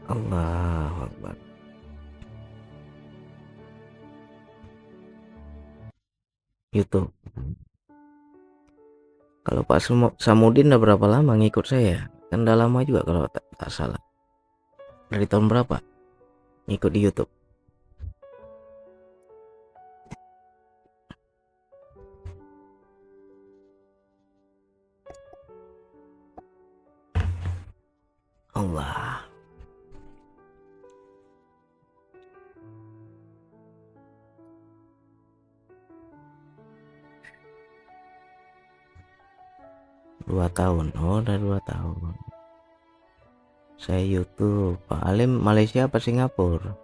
Allahu Akbar. YouTube. Kalau Pak Samudin udah berapa lama ngikut saya? Kan udah lama juga kalau tak salah. Dari tahun berapa ngikut di YouTube? Allah. Dua tahun. Oh, udah 2 tahun. Saya YouTube. Pak Alim Malaysia apa Singapura?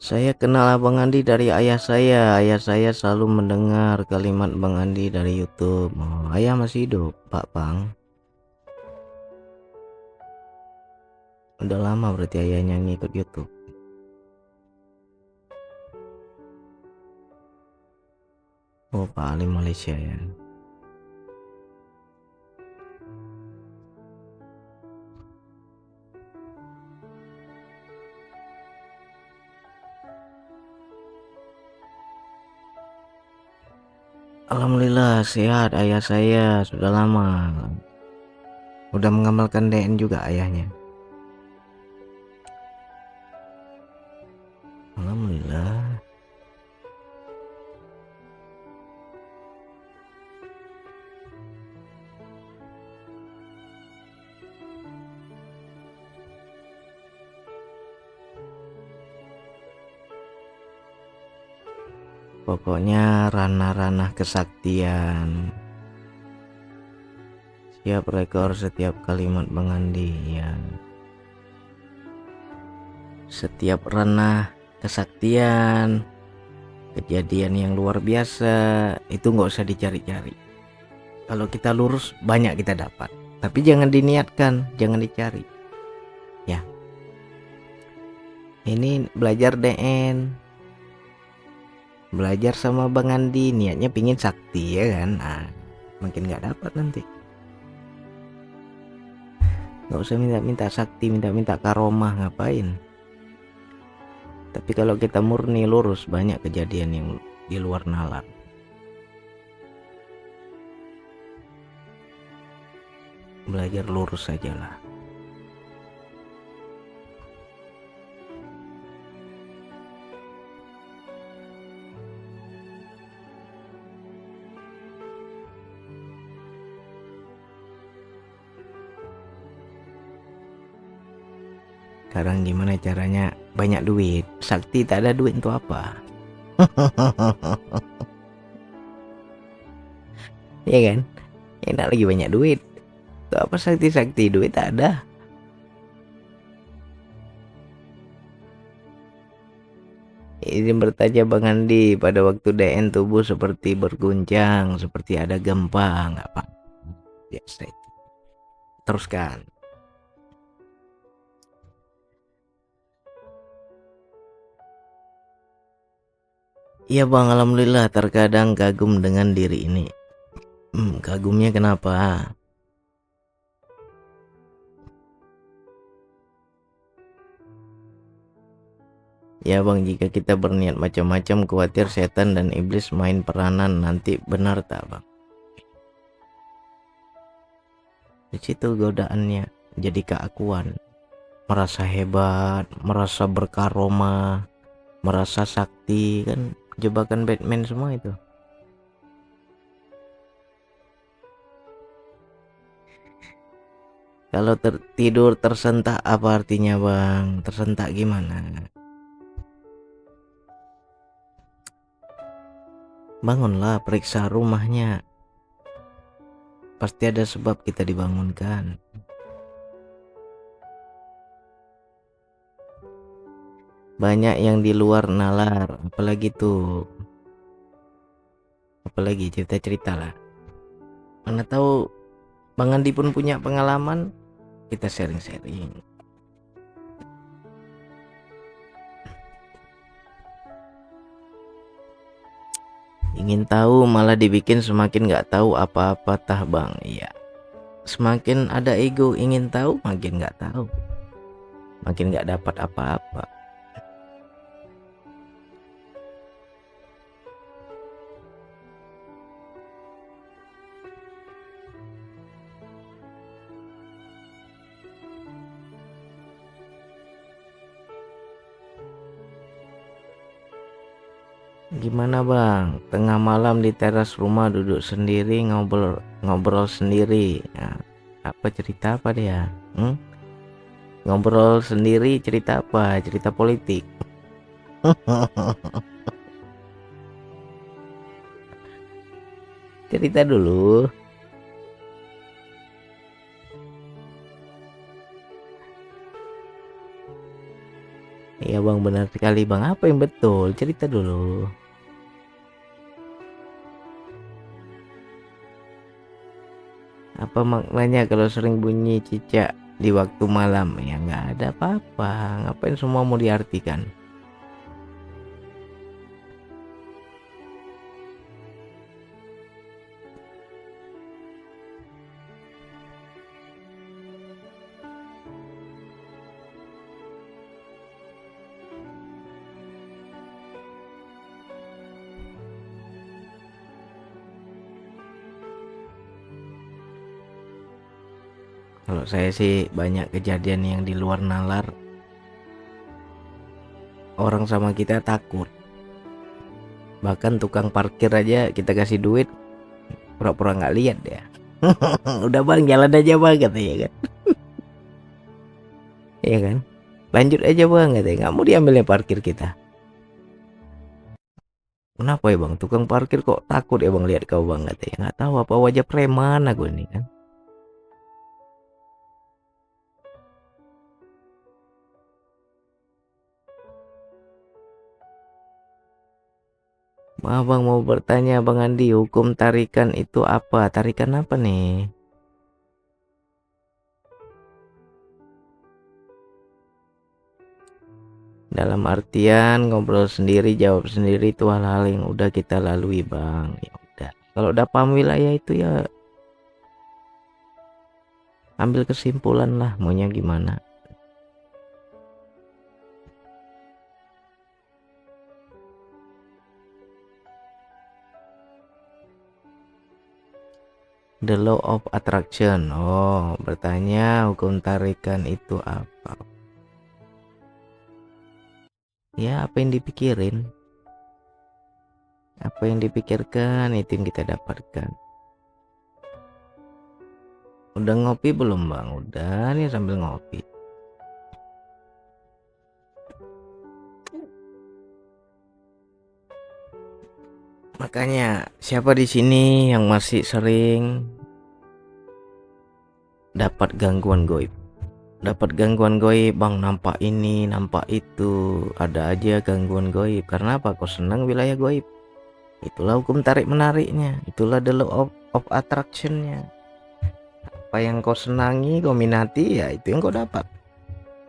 Saya kenal Abang Andi dari ayah saya. Ayah saya selalu mendengar kalimat Bang Andi dari YouTube. Oh, ayah masih hidup, Pak Pang. Udah lama berarti ayahnya ngikut YouTube. Oh, Pak Alim Malaysia ya. Alhamdulillah sehat ayah saya, sudah lama. Udah mengamalkan DN juga ayahnya. Alhamdulillah. Pokoknya ranah-ranah kesaktian. Siap rekor setiap kalimat Bang Andi ya. Setiap ranah kesaktian, kejadian yang luar biasa itu nggak usah dicari-cari. Kalau kita lurus banyak kita dapat. Tapi jangan diniatkan, jangan dicari. Ya. Ini belajar DN. Belajar sama Bang Andi, niatnya pingin sakti ya kan. Nah, makin nggak dapat nanti. Nggak usah minta-minta sakti, minta-minta karomah, ngapain. Tapi kalau kita murni lurus, banyak kejadian yang di luar nalar. Belajar lurus sajalah. Sekarang gimana caranya banyak duit? Sakti tak ada duit untuk apa? ya kan? Enak lagi banyak duit. Tuh apa sakti-sakti duit ada. Izin bertanya Bang Andi, pada waktu DN tubuh seperti berguncang, seperti ada gempa, nggak apa? Biasa itu. Teruskan. Iya Bang, alhamdulillah terkadang kagum dengan diri ini. Kagumnya kenapa? Ya Bang, jika kita berniat macam-macam, khawatir setan dan iblis main peranan nanti, benar tak Bang? Di situ godaannya, jadi keakuan, merasa hebat, merasa berkaroma, merasa sakti, kan jebakan Batman semua itu. Kalau tidur tersentak apa artinya Bang? Tersentak gimana? Bangunlah, periksa rumahnya. Pasti ada sebab kita dibangunkan. Banyak yang di luar nalar, apalagi tuh. Apalagi cerita-cerita lah. Mana tahu Bang Andi pun punya pengalaman, kita sharing-sharing. Ingin tahu malah dibikin semakin nggak tahu apa-apa tah Bang. Iya. Semakin ada ego ingin tahu, makin nggak tahu, makin nggak dapat apa-apa. Gimana Bang? Tengah malam di teras rumah duduk sendiri ngobrol sendiri. Nah, apa cerita apa dia? Ngobrol sendiri cerita apa? Cerita politik. Cerita dulu. Iya Bang, benar sekali Bang. Apa yang betul? Cerita dulu. Apa maknanya kalau sering bunyi cicak di waktu malam? Ya nggak ada apa-apa. Ngapain semua mau diartikan? Kalau saya sih banyak kejadian yang di luar nalar. Orang sama kita takut. Bahkan tukang parkir aja kita kasih duit, pura-pura nggak lihat ya. Udah Bang, jalan aja Bang katanya kan. Iya kan? Lanjut aja Bang katanya, nggak mau diambilnya parkir kita. Kenapa ya Bang? Tukang parkir kok takut ya Bang lihat kau Bang katanya. Nggak tahu apa wajah preman aku ini kan. Bang mau bertanya Bang Andi, hukum tarikan itu apa? Tarikan apa nih? Dalam artian ngobrol sendiri, jawab sendiri itu hal-hal yang udah kita lalui Bang. Ya udah. Kalau udah paham wilayah itu ya ambil kesimpulan lah maunya gimana. The law of attraction. Oh, bertanya hukum tarikan itu apa? Ya apa yang dipikirin, apa yang dipikirkan itu yang kita dapatkan. Udah ngopi belum Bang? Udah nih sambil ngopi. Makanya siapa di sini yang masih sering dapat gangguan goib? Dapat gangguan goib, bang, nampak ini, nampak itu, ada aja gangguan goib. Karena apa? Kau senang wilayah goib. Itulah hukum tarik menariknya, itulah the law of attractionnya. Apa yang kau senangi, kau minati, ya itu yang kau dapat.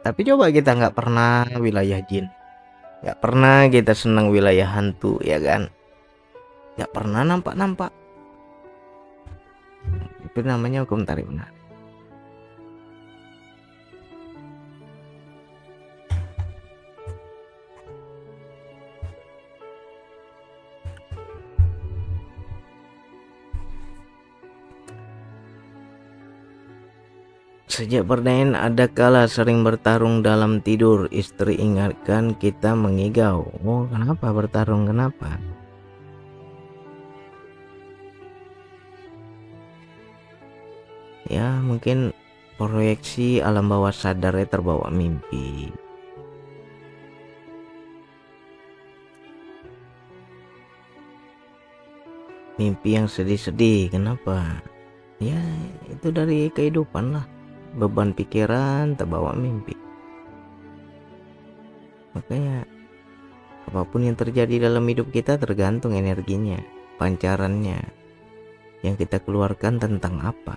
Tapi coba kita nggak pernah wilayah jin, nggak pernah kita senang wilayah hantu, ya kan? Nggak pernah nampak-nampak. Itu namanya hukum tarik menarik. Sejak pertanyaan ada kala sering bertarung dalam tidur, istri ingatkan kita mengigau. Oh, kenapa bertarung? Kenapa? Ya mungkin proyeksi alam bawah sadarnya terbawa mimpi. Mimpi yang sedih-sedih. Kenapa? Ya itu dari kehidupan lah. Beban pikiran terbawa mimpi. Makanya apapun yang terjadi dalam hidup kita tergantung energinya, pancarannya, yang kita keluarkan tentang apa.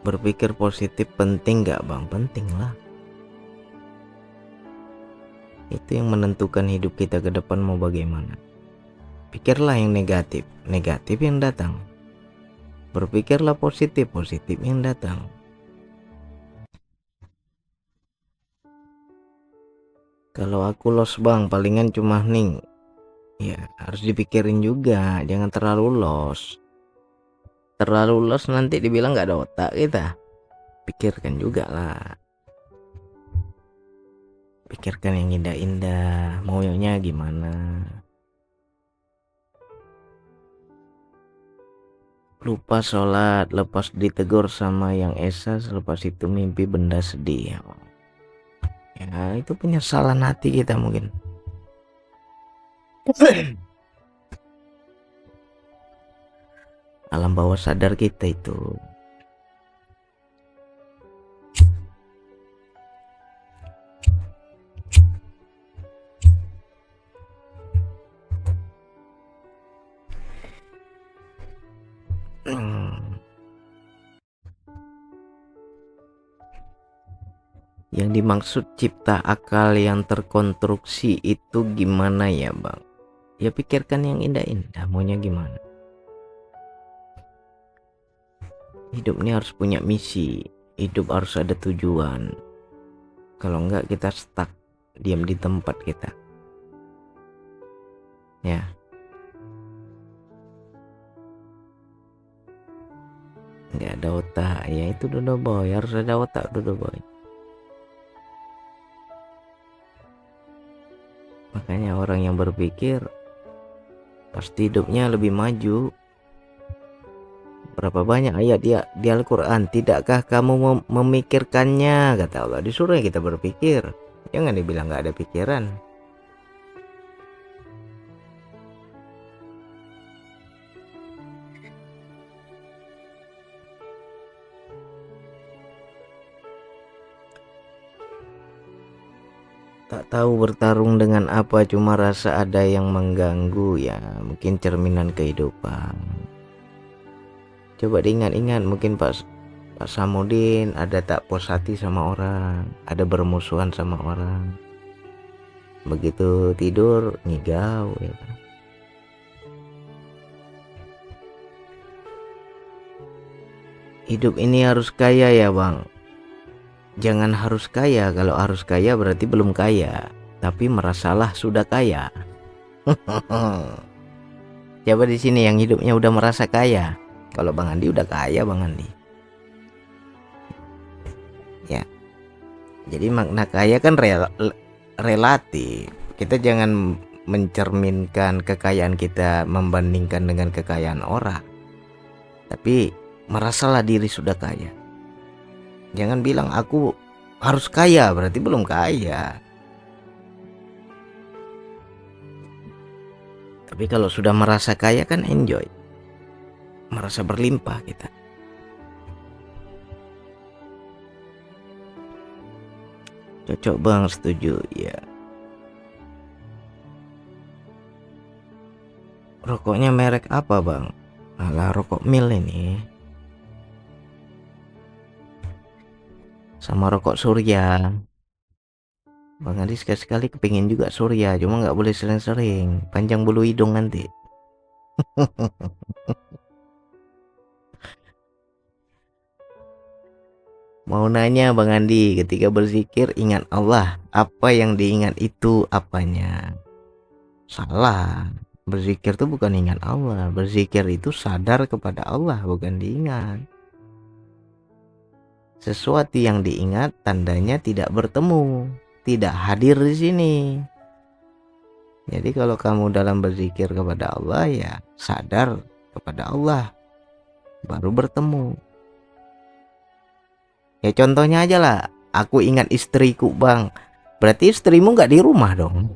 Berpikir positif penting gak bang? Penting lah. Itu yang menentukan hidup kita ke depan mau bagaimana. Pikirlah yang negatif, negatif yang datang. Berpikirlah positif, positif yang datang. Kalau aku los bang, palingan cuma ning. Ya harus dipikirin juga, jangan terlalu los. Terlalu los nanti dibilang gak ada otak kita. Pikirkan juga lah. Pikirkan yang indah-indah, maunya gimana. Lupa sholat, lepas ditegur sama yang esa, selepas itu mimpi benda sedih. Ya itu penyesalan hati kita mungkin. Alam bawah sadar kita itu. Yang dimaksud cipta akal yang terkonstruksi itu gimana ya bang? Ya pikirkan yang indah-indah, maunya gimana. Hidup ini harus punya misi, hidup harus ada tujuan. Kalau enggak kita stuck, diam di tempat kita. Ya. Enggak ada otak, ya itu dodo boy, harus ada otak dodo boy. Makanya orang yang berpikir pasti hidupnya lebih maju. Berapa banyak ayat di Al-Quran, tidakkah kamu memikirkannya, kata Allah. Disuruh kita berpikir, jangan dibilang gak ada pikiran. Tak tahu bertarung dengan apa, cuma rasa ada yang mengganggu. Ya mungkin cerminan kehidupan. Coba diingat-ingat, mungkin Pak Samudin ada tak puas hati sama orang, ada bermusuhan sama orang. Begitu tidur ngigau ya kan? Hidup ini harus kaya ya bang. Jangan harus kaya, kalau harus kaya berarti belum kaya, tapi merasalah sudah kaya. Coba di sini yang hidupnya udah merasa kaya. Kalau Bang Andi udah kaya Bang Andi. Ya. Jadi makna kaya kan relatif. Kita jangan mencerminkan kekayaan kita membandingkan dengan kekayaan orang, tapi merasalah diri sudah kaya. Jangan bilang aku harus kaya, berarti belum kaya. Tapi kalau sudah merasa kaya kan enjoy, merasa berlimpah kita. Cocok bang, setuju ya. Rokoknya merek apa bang? Alah, rokok mil ini. Sama rokok Surya. Bang Adi sekali-sekali kepingin juga Surya, cuma nggak boleh sering-sering, panjang bulu hidung nanti. Mau nanya Bang Andi, ketika berzikir ingat Allah, apa yang diingat itu apanya? Salah. Berzikir itu bukan ingat Allah, berzikir itu sadar kepada Allah, bukan diingat. Sesuatu yang diingat tandanya tidak bertemu, tidak hadir di sini. Jadi kalau kamu dalam berzikir kepada Allah ya sadar kepada Allah, baru bertemu. Ya contohnya aja lah, aku ingat istriku bang, berarti istrimu nggak di rumah dong,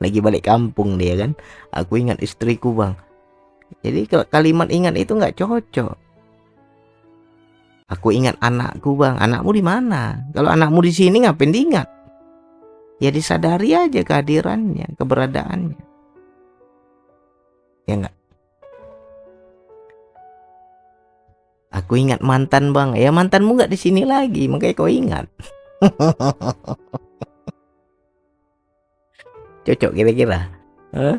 lagi balik kampung dia kan. Aku ingat istriku bang, jadi kalimat ingat itu nggak cocok. Aku ingat anakku bang, anakmu di mana? Kalau anakmu di sini ngapain diingat? Ya disadari aja kehadirannya, keberadaannya. Ya enggak? Aku ingat mantan bang, ya mantanmu nggak di sini lagi, makanya kau ingat. Cocok kira-kira? Huh?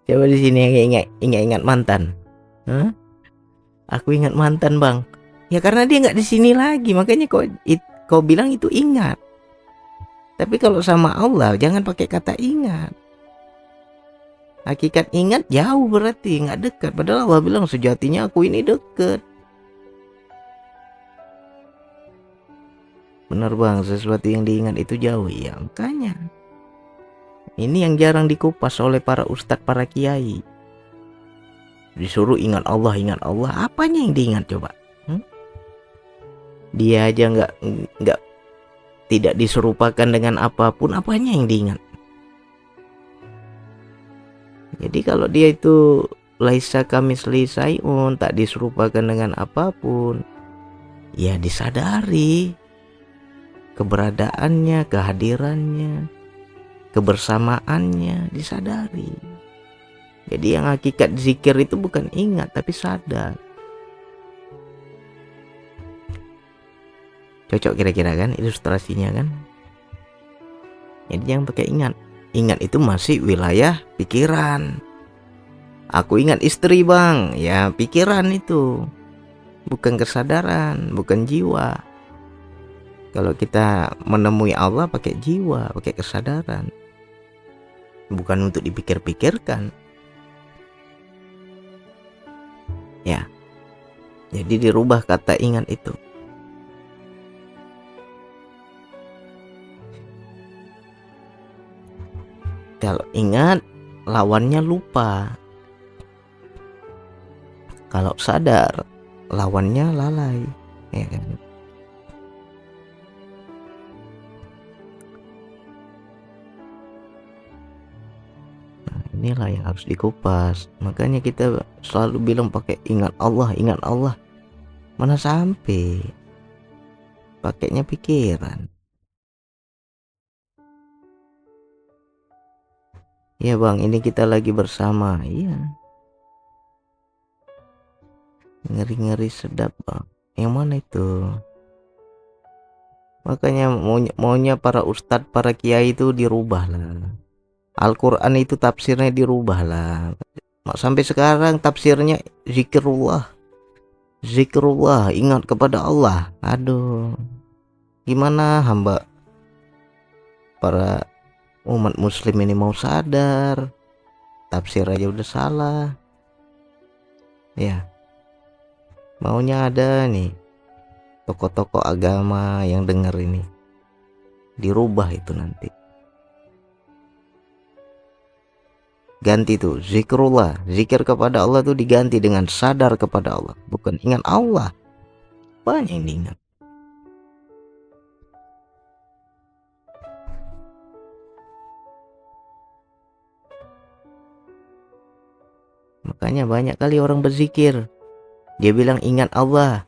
Coba di sini yang ingat mantan. Huh? Aku ingat mantan bang. Ya karena dia nggak di sini lagi, makanya kau bilang itu ingat. Tapi kalau sama Allah jangan pakai kata ingat. Hakikat ingat jauh berarti nggak dekat. Padahal Allah bilang sejatinya aku ini dekat. Benar bang, sesuatu yang diingat itu jauh ya. Makanya ini yang jarang dikupas oleh para ustadz, para kiai. Disuruh ingat Allah, apanya yang diingat coba? Dia aja nggak tidak diserupakan dengan apapun, apanya yang diingat? Jadi kalau dia itu laisa kamisli syai'un, tak diserupakan dengan apapun, ya disadari keberadaannya, kehadirannya, kebersamaannya, disadari. Jadi yang hakikat zikir itu bukan ingat tapi sadar. Cocok kira-kira kan ilustrasinya kan? Jadi jangan pakai ingat. Ingat itu masih wilayah pikiran. Aku ingat istri bang, ya pikiran itu, bukan kesadaran, bukan jiwa. Kalau kita menemui Allah pakai jiwa, pakai kesadaran, bukan untuk dipikir-pikirkan. Ya, jadi dirubah kata ingat itu. Kalau ingat lawannya lupa. Kalau sadar lawannya lalai, ya kan? Nah, inilah yang harus dikupas. Makanya kita selalu bilang pakai ingat Allah, ingat Allah. Mana sampai pakainya pikiran. Ya bang, ini kita lagi bersama. Iya. Ngeri-ngeri sedap bang. Yang mana itu? Makanya maunya para ustadz, para kiai itu dirubah lah. Al-Quran itu tafsirnya dirubah lah. Sampai sekarang tafsirnya zikrullah. Zikrullah, ingat kepada Allah. Aduh, gimana hamba para umat muslim ini mau sadar? Tafsir aja udah salah. Ya, maunya ada nih tokoh-tokoh agama yang denger ini. dirubah itu nanti. Ganti tuh zikrullah, zikir kepada Allah tuh diganti dengan sadar kepada Allah, bukan ingat Allah. Banyak yang diingat. Makanya banyak kali orang berzikir, dia bilang ingat Allah,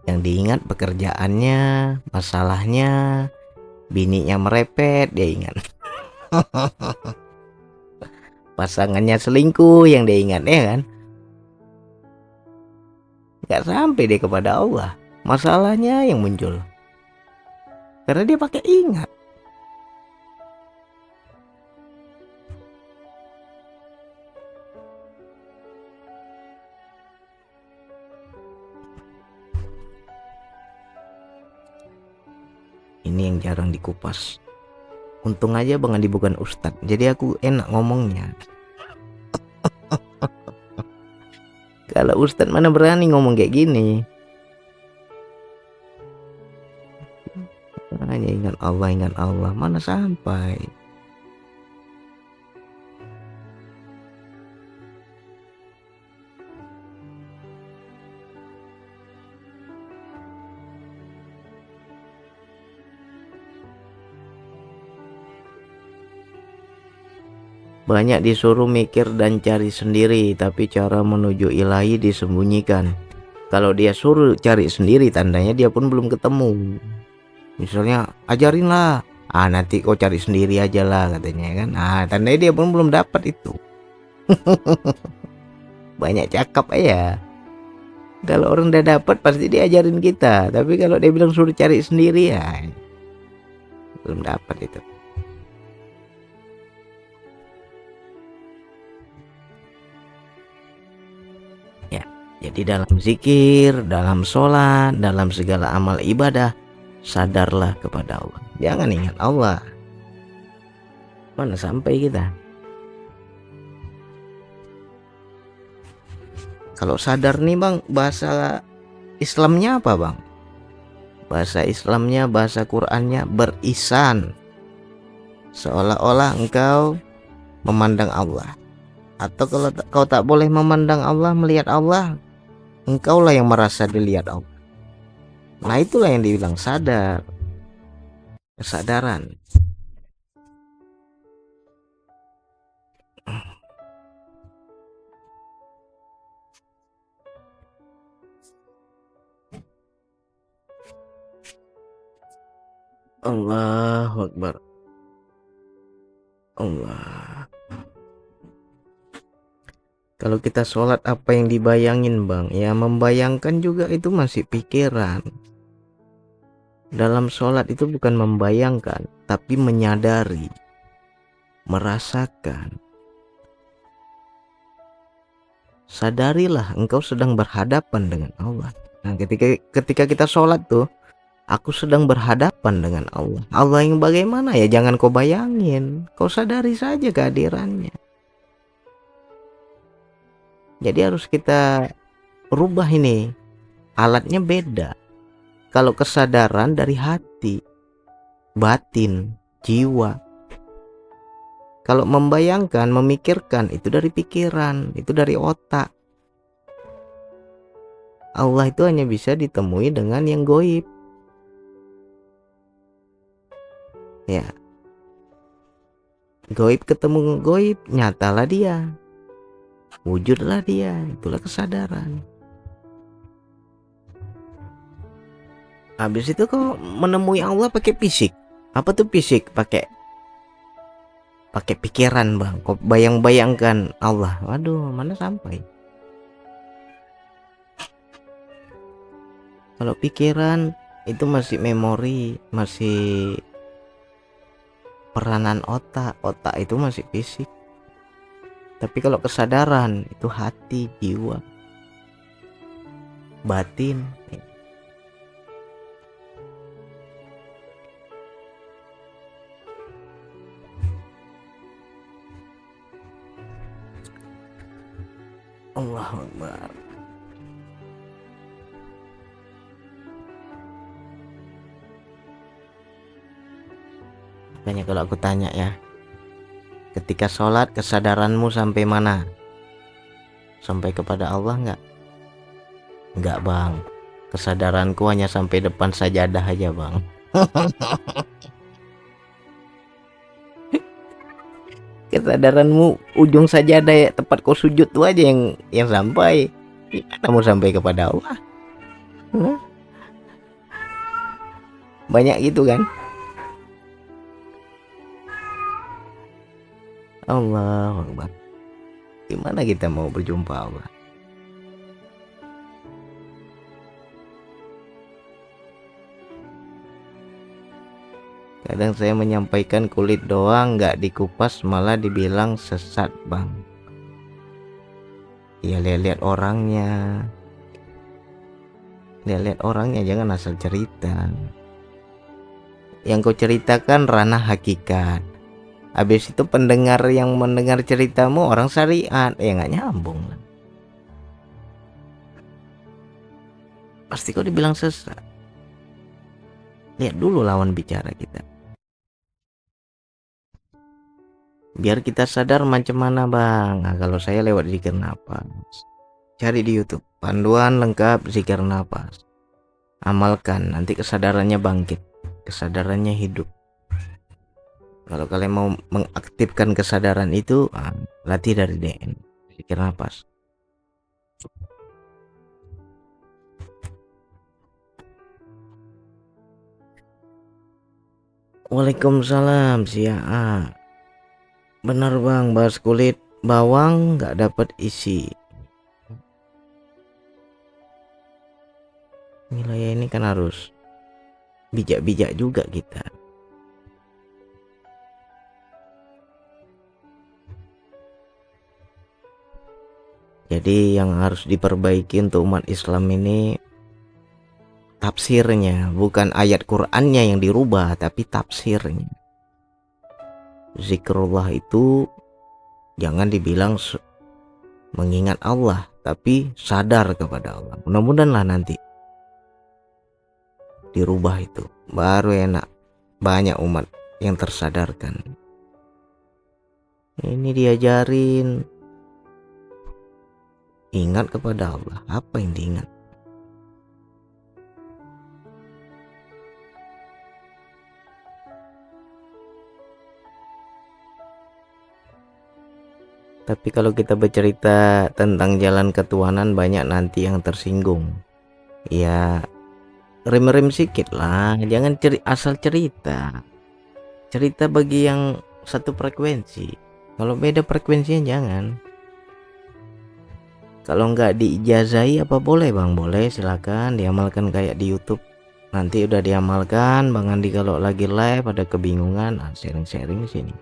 yang diingat pekerjaannya, masalahnya, bininya merepet dia ingat. Pasangannya selingkuh yang dia ingat, ya kan? Gak sampai dia kepada Allah, masalahnya yang muncul karena dia pakai ingat. Ini yang jarang dikupas. Untung aja Bang Andi bukan ustadz, jadi aku enak ngomongnya. Kalau ustadz mana berani ngomong kayak gini. Hanya ingat Allah, mana sampai. Banyak disuruh mikir dan cari sendiri, tapi cara menuju ilahi disembunyikan. Kalau dia suruh cari sendiri, tandanya dia pun belum ketemu. Misalnya ajarin lah, nanti kau cari sendiri aja lah katanya kan. Tandanya dia pun belum dapat itu. Banyak cakap aja. Kalau orang udah dapat pasti diajarin kita, tapi kalau dia bilang suruh cari sendiri, ya belum dapat itu. Jadi dalam zikir, dalam sholat, dalam segala amal ibadah, sadarlah kepada Allah. Jangan ingat Allah. Mana sampai kita. Kalau sadar nih Bang, bahasa Islamnya apa Bang? Bahasa Islamnya, bahasa Qurannya berisan. Seolah-olah engkau memandang Allah. Atau kalau kau tak boleh memandang Allah, melihat Allah, engkaulah yang merasa dilihat Allah. Nah itulah yang dibilang sadar. Kesadaran. Allahu Akbar. Allah. Kalau kita sholat apa yang dibayangin Bang? Ya membayangkan juga itu masih pikiran. Dalam sholat itu bukan membayangkan, tapi menyadari, merasakan. Sadarilah engkau sedang berhadapan dengan Allah. Nah ketika kita sholat tuh, aku sedang berhadapan dengan Allah. Allah yang bagaimana ya jangan kau bayangin, kau sadari saja kehadirannya. Jadi harus kita rubah ini. Alatnya beda. Kalau kesadaran dari hati, batin, jiwa. Kalau membayangkan, memikirkan, itu dari pikiran, itu dari otak. Allah itu hanya bisa ditemui dengan yang goib. Ya. Goib ketemu goib, nyatalah dia. Wujudlah dia, itulah kesadaran. Habis itu kau menemui Allah pakai fisik. Apa tuh fisik? Pakai pikiran Bang. Kau bayangkan Allah. Waduh, mana sampai. Kalau pikiran itu masih memori, masih peranan otak. Otak itu masih fisik. Tapi kalau kesadaran itu hati, jiwa, batin. Allahu Akbar. Makanya kalau aku tanya ya, ketika sholat kesadaranmu sampai mana? Sampai kepada Allah enggak? Enggak bang, kesadaranku hanya sampai depan sajadah aja bang. Kesadaranmu ujung sajadah ya, tempat kau sujud tuh aja yang sampai. Gimana mau sampai kepada Allah? Banyak gitu kan. Allahu Akbar. Gimana kita mau berjumpa Allah? Kadang saya menyampaikan kulit doang nggak dikupas malah dibilang sesat bang. Ya lihat-lihat orangnya. Lihat-lihat orangnya, jangan asal cerita. Yang kau ceritakan ranah hakikat. Habis itu pendengar yang mendengar ceritamu orang syariat, ya nggak nyambung. Pasti kau dibilang sesat. Lihat dulu lawan bicara kita. Biar kita sadar macam mana bang. Nah, kalau saya lewat zikir nafas. Cari di YouTube panduan lengkap zikir nafas. Amalkan, nanti kesadarannya bangkit, kesadarannya hidup. Kalau kalian mau mengaktifkan kesadaran itu, latih dari DN, zikir nafas. Waalaikumsalam Sia. Benar bang, bahas kulit bawang nggak dapat isi. Wilayah ini kan harus bijak-bijak juga kita. Jadi yang harus diperbaiki untuk umat Islam ini tafsirnya, bukan ayat Qur'annya yang dirubah, tapi tafsirnya. Zikrullah itu jangan dibilang mengingat Allah, tapi sadar kepada Allah. Mudah-mudahanlah nanti dirubah itu, baru enak, banyak umat yang tersadarkan. Ini diajarin ingat kepada Allah. Apa yang diingat? Tapi kalau kita bercerita tentang jalan ketuhanan, banyak nanti yang tersinggung. Ya rem-rem sikit lah, jangan asal cerita. Cerita bagi yang satu frekuensi. Kalau beda frekuensinya jangan. Kalau nggak diijazahi apa boleh bang? Boleh, silakan diamalkan kayak di YouTube. Nanti udah diamalkan, Bang Andi kalau lagi live ada kebingungan, sharing-sharing di sini.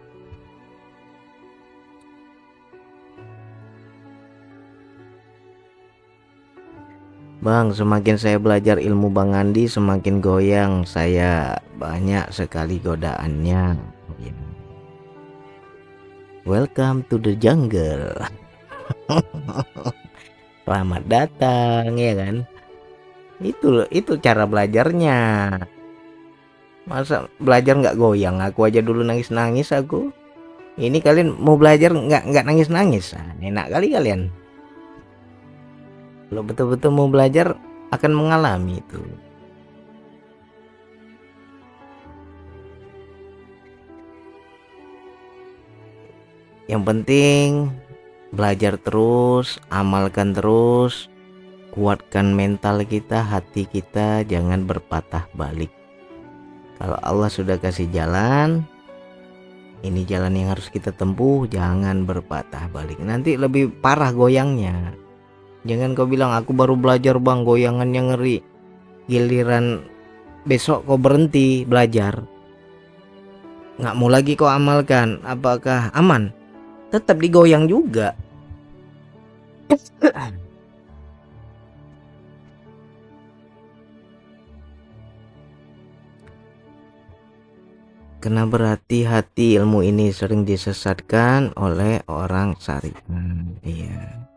Bang, semakin saya belajar ilmu Bang Andi, semakin goyang saya, banyak sekali godaannya. Welcome to the jungle. Selamat datang, ya kan? Itu cara belajarnya. Masa belajar nggak goyang? Aku aja dulu nangis-nangis aku. Ini kalian mau belajar nggak nangis-nangis? Enak kali kalian. Kalau betul-betul mau belajar akan mengalami itu. Yang penting belajar terus, amalkan terus, kuatkan mental kita, hati kita, jangan berpatah balik. Kalau Allah sudah kasih jalan, ini jalan yang harus kita tempuh, jangan berpatah balik. Nanti lebih parah goyangnya. Jangan kau bilang aku baru belajar bang, goyangannya ngeri. Giliran besok kau berhenti belajar, nggak mau lagi kau amalkan, apakah aman? Tetap digoyang juga. Karena berhati-hati, ilmu ini sering disesatkan oleh orang syariat. Iya.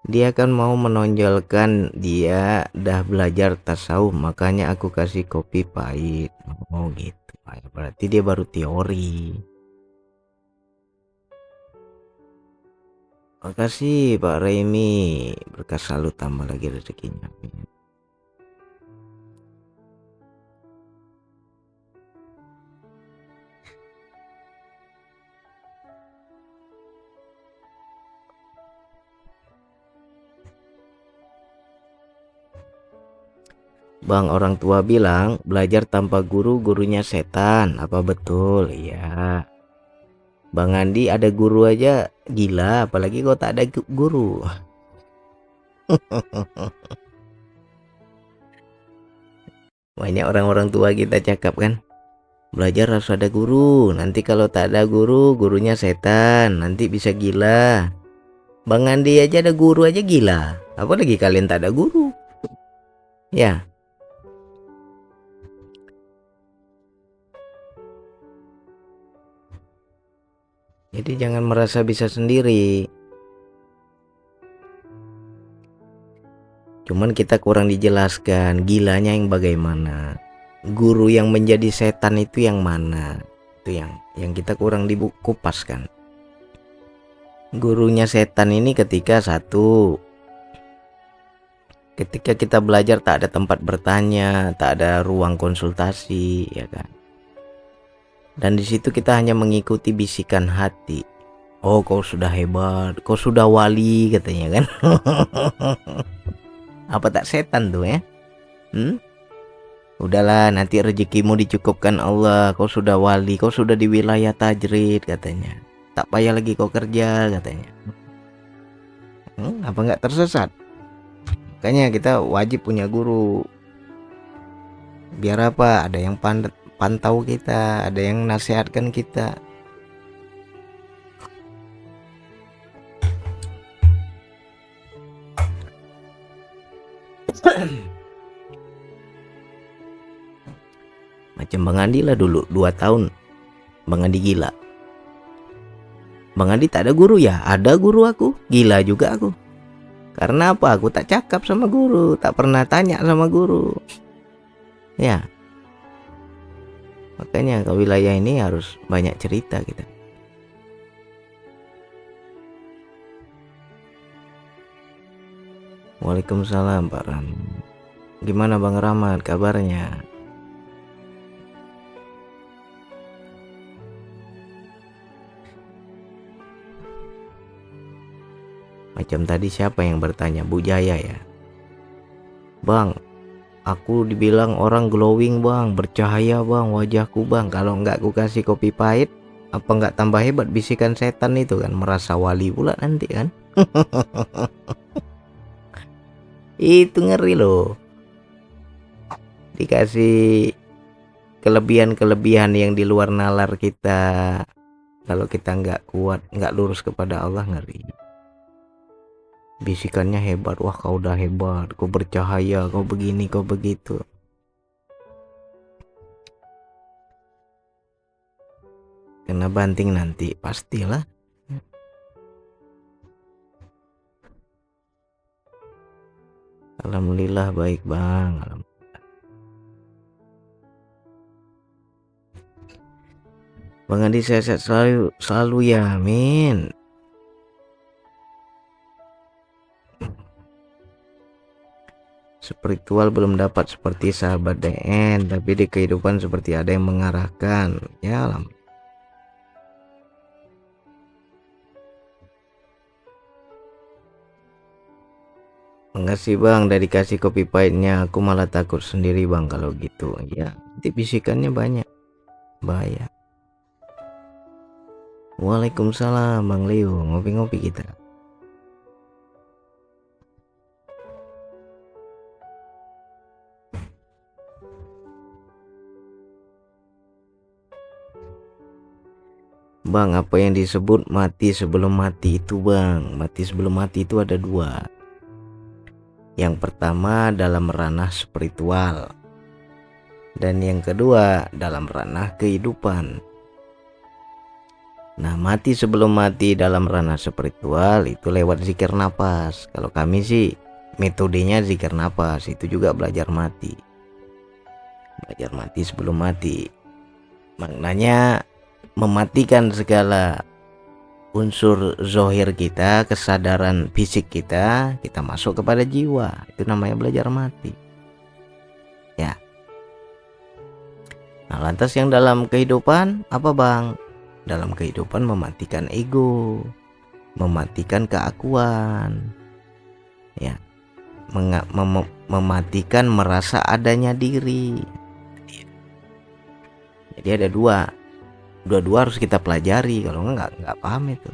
Dia kan mau menonjolkan dia dah belajar tasawuf, makanya aku kasih kopi pahit. Oh gitu. Berarti dia baru teori. Makasih Pak Remi, berkah selalu, tambah lagi rezekinya. Bang, orang tua bilang belajar tanpa guru, gurunya setan. Apa betul? Iya. Bang Andi ada guru aja gila, apalagi kau tak ada guru. Banyak orang-orang tua kita cakap kan, belajar harus ada guru. Nanti kalau tak ada guru, gurunya setan. Nanti bisa gila. Bang Andi aja ada guru aja gila. Apalagi kalian tak ada guru. Ya. Jadi jangan merasa bisa sendiri. Cuman kita kurang dijelaskan gilanya yang bagaimana. Guru yang menjadi setan itu yang mana? Itu yang kita kurang dikupaskan. Gurunya setan ini ketika kita belajar tak ada tempat bertanya, tak ada ruang konsultasi, ya kan? Dan di situ kita hanya mengikuti bisikan hati. Oh, kau sudah hebat, kau sudah wali katanya kan. Apa tak setan tuh ya? Udahlah, nanti rezekimu dicukupkan Allah. Kau sudah wali, kau sudah di wilayah tajrid katanya. Tak payah lagi kau kerja katanya. Apa nggak tersesat? Makanya kita wajib punya guru. Biar apa? Ada yang pantau kita, ada yang nasihatkan kita. Macam Bang Andi lah dulu 2 tahun Bang Andi gila. Bang Andi tak ada guru ya? Ada guru aku, gila juga aku. Karena apa? Aku tak cakap sama guru, tak pernah tanya sama guru. Ya. Makanya ke wilayah ini harus banyak cerita kita. Waalaikumsalam Pak Ram. Gimana Bang Rahmat kabarnya? Macam tadi siapa yang bertanya? Bu Jaya ya. Bang, aku dibilang orang glowing bang, bercahaya bang wajahku bang. Kalau nggak aku kasih kopi pahit, apa nggak tambah hebat bisikan setan itu kan? Merasa wali pula nanti kan. Itu ngeri loh. Dikasih kelebihan-kelebihan yang di luar nalar kita. Kalau kita nggak kuat, nggak lurus kepada Allah, ngeri. Bisikannya hebat, wah kau udah hebat, kau bercahaya, kau begini, kau begitu. Kena banting nanti, pastilah. Alhamdulillah baik bang. Bang Andi sehat selalu ya, amin. Spiritual belum dapat seperti sahabat DN, tapi di kehidupan seperti ada yang mengarahkan. Ya alam. Makasih bang, dari kasih kopi pahitnya. Aku malah takut sendiri bang kalau gitu. Ya, nanti bisikannya banyak, bahaya. Waalaikumsalam Bang Leo, ngopi-ngopi kita. Bang, apa yang disebut mati sebelum mati itu bang? Mati sebelum mati itu ada 2. Yang pertama dalam ranah spiritual, dan yang kedua dalam ranah kehidupan. Nah, mati sebelum mati dalam ranah spiritual itu lewat zikir napas. Kalau kami sih metodenya zikir napas, itu juga belajar mati. Belajar mati sebelum mati. Maknanya mematikan segala unsur zohir kita, kesadaran fisik kita masuk kepada jiwa. Itu namanya belajar mati. Ya. Nah, lantas yang dalam kehidupan apa bang? Dalam kehidupan mematikan ego, mematikan keakuan, ya, mematikan merasa adanya diri. Jadi ada dua harus kita pelajari, kalau nggak paham itu.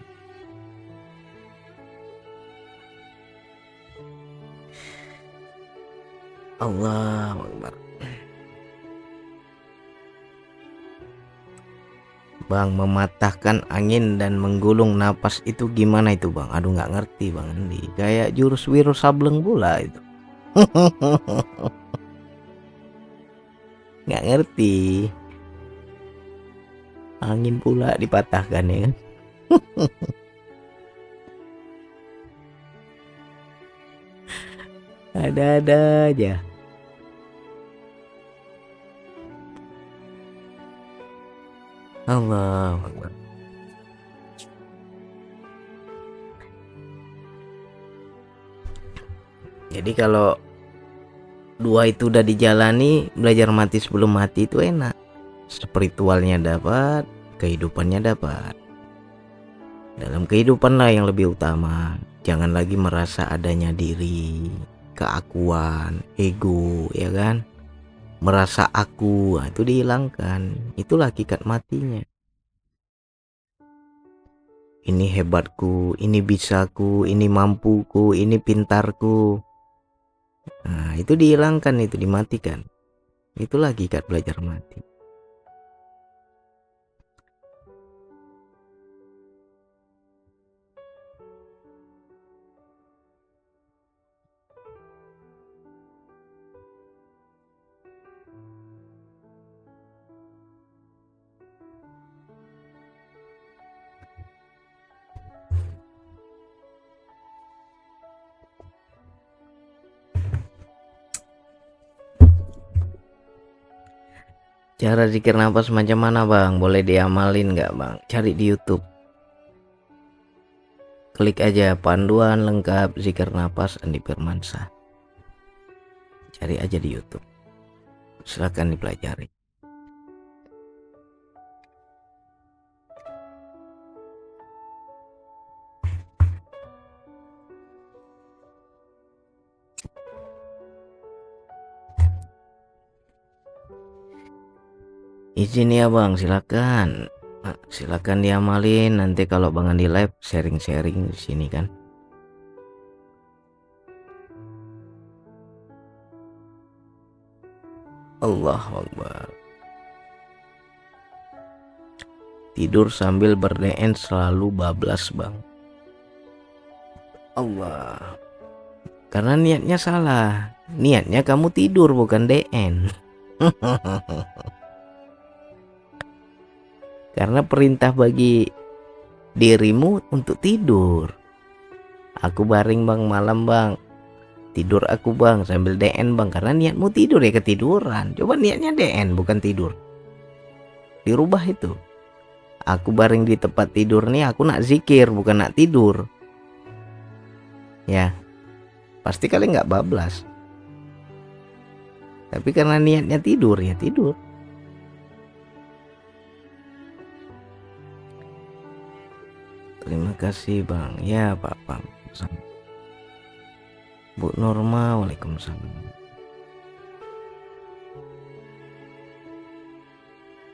Allahu Akbar. Bang, mematahkan angin dan menggulung napas itu gimana itu bang? Aduh nggak ngerti bang Andi. Kayak jurus Wiro Sableng pula itu. Nggak ngerti. Angin pula dipatahkan ya kan. Ada-ada aja. Allahu Akbar. Jadi kalau dua itu udah dijalani, belajar mati sebelum mati itu enak. Spiritualnya dapat, kehidupannya dapat. Dalam kehidupan lah yang lebih utama. Jangan lagi merasa adanya diri, keakuan, ego, ya kan? Merasa aku, nah, itu dihilangkan. Itulah hakikat matinya. Ini hebatku, ini bisaku, ini mampuku, ini pintarku. Nah, itu dihilangkan, itu dimatikan. Itulah hakikat belajar mati. Cara zikir nafas macam mana bang? Boleh diamalin nggak bang? Cari di YouTube. Klik aja panduan lengkap zikir nafas Andi Firmansyah. Cari aja di YouTube. Silakan dipelajari. Izin ya bang, silakan. Silakan diamalin. Nanti kalau bang Andi live sharing-sharing di sini kan. Allahu Akbar. Tidur sambil berdeen selalu bablas bang. Allah. Karena niatnya salah. Niatnya kamu tidur bukan DN. Karena perintah bagi dirimu untuk tidur. Aku baring bang malam bang. Tidur aku bang sambil DN bang. Karena niatmu tidur ya ketiduran. Coba niatnya DN bukan tidur. Dirubah itu. Aku baring di tempat tidur nih, aku nak zikir bukan nak tidur. Ya. Pasti kalian nggak bablas. Tapi karena niatnya tidur ya tidur. Terima kasih bang. Ya Pak Pam. Bu Norma, waalaikumsalam.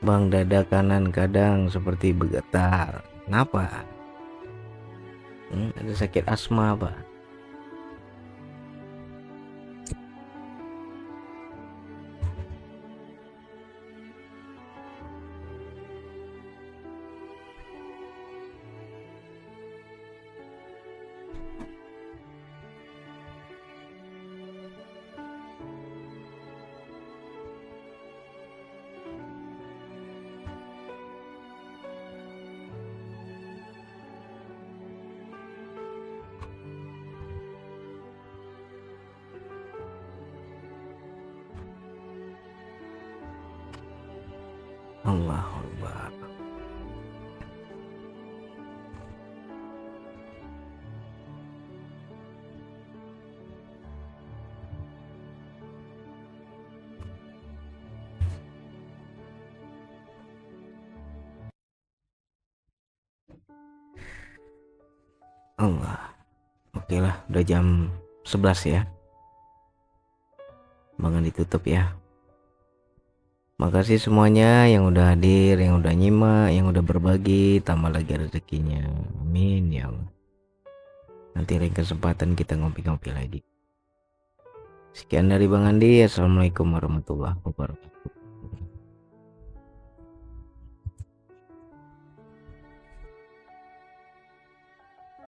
Bang, dada kanan kadang seperti bergetar. Kenapa? Ada sakit asma pak? Allahu Akbar. Allah. Oke lah, udah jam 11 ya. Bangun ditutup ya. Makasih semuanya yang udah hadir, yang udah nyimak, yang udah berbagi, tambah lagi rezekinya. Amin ya Allah. Nanti lain kesempatan kita ngopi-ngopi lagi. Sekian dari Bang Andi. Assalamualaikum warahmatullahi wabarakatuh.